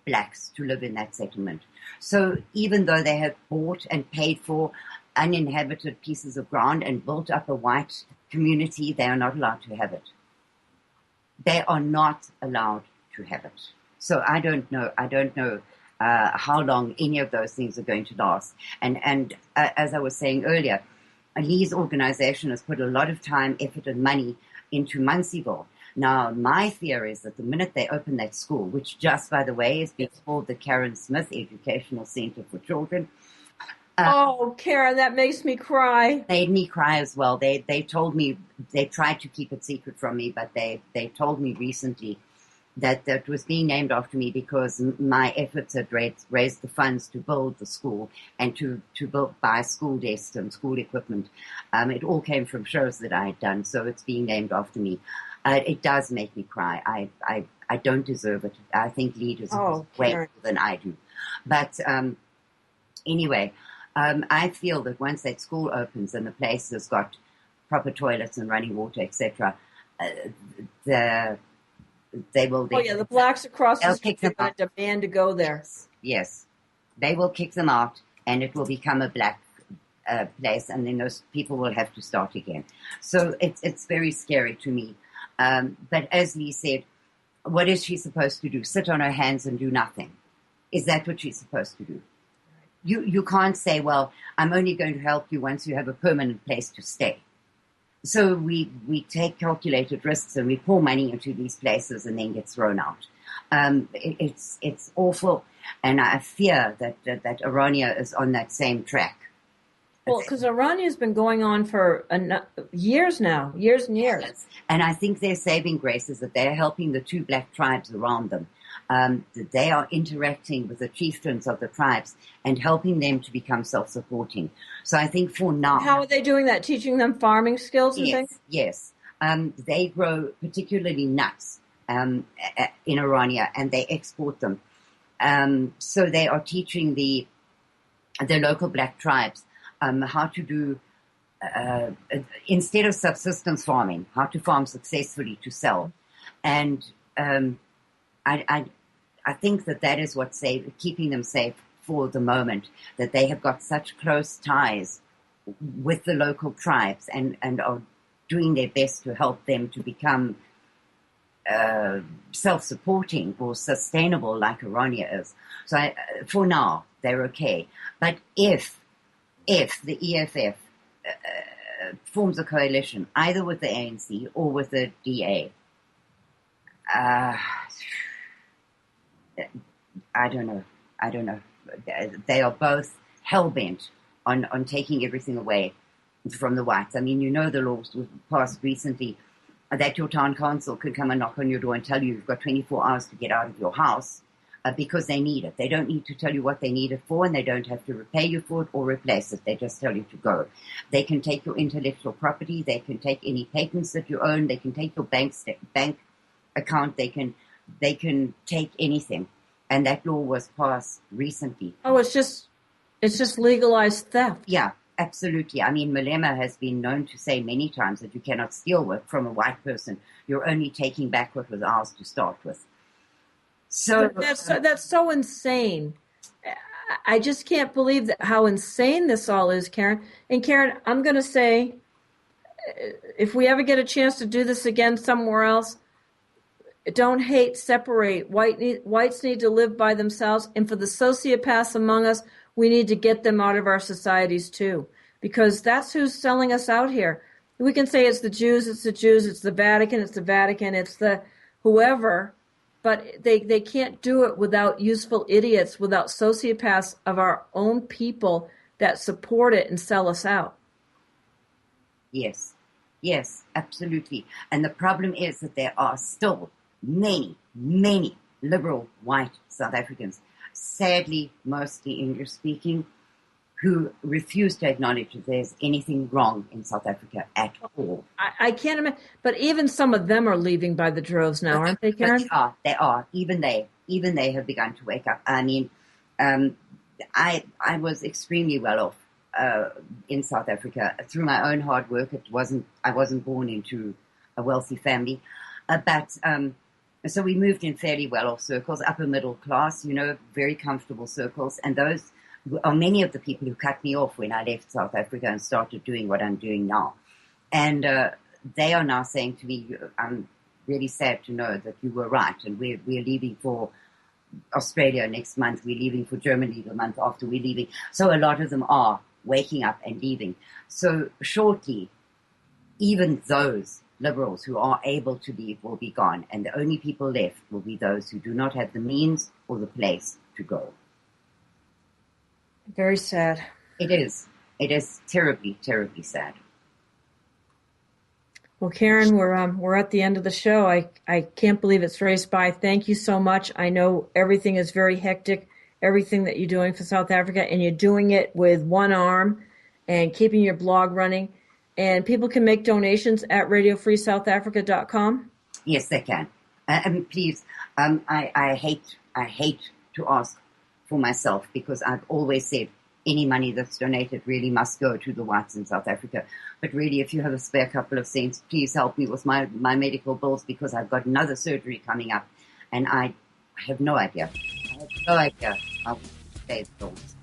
blacks to live in that settlement. So even though they have bought and paid for uninhabited pieces of ground and built up a white community, they are not allowed to have it. They are not allowed to have it. So I don't know how long any of those things are going to last. And as I was saying earlier, Lee's organization has put a lot of time, effort, and money into Muncieville. Now, my theory is that the minute they open that school, which just, by the way, is being called the Karin Smith Educational Center for Children. Oh, Karen, that makes me cry. Made me cry as well. They told me, they tried to keep it secret from me, but they told me recently that was being named after me because my efforts had raised the funds to build the school and to buy school desks and school equipment. It all came from shows that I had done, so it's being named after me. It does make me cry. I don't deserve it. I think Lee deserves way more than I do. But anyway, I feel that once that school opens and the place has got proper toilets and running water, etc., they will. The blacks across the street are going to demand to go there. Yes, they will kick them out, and it will become a black place, and then those people will have to start again. So it's very scary to me. But as Lee said, what is she supposed to do? Sit on her hands and do nothing? Is that what she's supposed to do? You can't say, well, I'm only going to help you once you have a permanent place to stay. So we take calculated risks and we pour money into these places and then get thrown out. It's awful, and I fear that Orania is on that same track. Well, because Irania has been going on for years now, years and years. Yes. And I think their saving grace is that they're helping the two black tribes around them. That they are interacting with the chieftains of the tribes and helping them to become self-supporting. So I think for now... How are they doing that? Teaching them farming skills and things? Yes. They grow particularly nuts in Irania, and they export them. So they are teaching the local black tribes how to do, instead of subsistence farming, how to farm successfully to sell. And I think that is what's keeping them safe for the moment, that they have got such close ties with the local tribes and are doing their best to help them to become self-supporting or sustainable like Irania is. So for now, they're okay. But if the EFF forms a coalition, either with the ANC or with the DA, I don't know. They are both hell-bent on taking everything away from the whites. I mean, you know the laws were passed recently that your town council could come and knock on your door and tell you you've got 24 hours to get out of your house because they need it. They don't need to tell you what they need it for, and they don't have to repay you for it or replace it. They just tell you to go. They can take your intellectual property. They can take any patents that you own. They can take your bank account. They can take anything. And that law was passed recently. Oh, it's just legalized theft. Yeah, absolutely. I mean, Malema has been known to say many times that you cannot steal from a white person. You're only taking back what was ours to start with. So that's so insane. I just can't believe how insane this all is, Karen. And Karen, I'm going to say, if we ever get a chance to do this again somewhere else, don't hate, separate. Whites need to live by themselves, and for the sociopaths among us, we need to get them out of our societies too, because that's who's selling us out here. We can say it's the Jews, it's the Vatican, it's the whoever, but they can't do it without useful idiots, without sociopaths of our own people that support it and sell us out. Yes, absolutely. And the problem is that there are still many liberal white South Africans, sadly mostly English-speaking, who refuse to acknowledge that there's anything wrong in South Africa at all. I can't imagine, but even some of them are leaving by the droves now, aren't they, Karen? They are. Even they have begun to wake up. I mean, I was extremely well off in South Africa through my own hard work. I wasn't born into a wealthy family, but so we moved in fairly well-off circles, upper middle class, very comfortable circles. And those are many of the people who cut me off when I left South Africa and started doing what I'm doing now. And they are now saying to me, I'm really sad to know that you were right. And we're leaving for Australia next month. We're leaving for Germany the month after we're leaving. So a lot of them are waking up and leaving. So shortly, even those liberals who are able to leave will be gone, and the only people left will be those who do not have the means or the place to go. Very sad. It is. It is terribly, terribly sad. Well, Karen, we're at the end of the show. I can't believe it's raced by. Thank you so much. I know everything is very hectic, everything that you're doing for South Africa, and you're doing it with one arm and keeping your blog running. And people can make donations at radiofreesouthafrica.com. Yes, they can. Please, I hate to ask for myself, because I've always said any money that's donated really must go to the whites in South Africa. But really, if you have a spare couple of cents, please help me with my medical bills, because I've got another surgery coming up, and I have no idea. I have no idea how to pay the bills.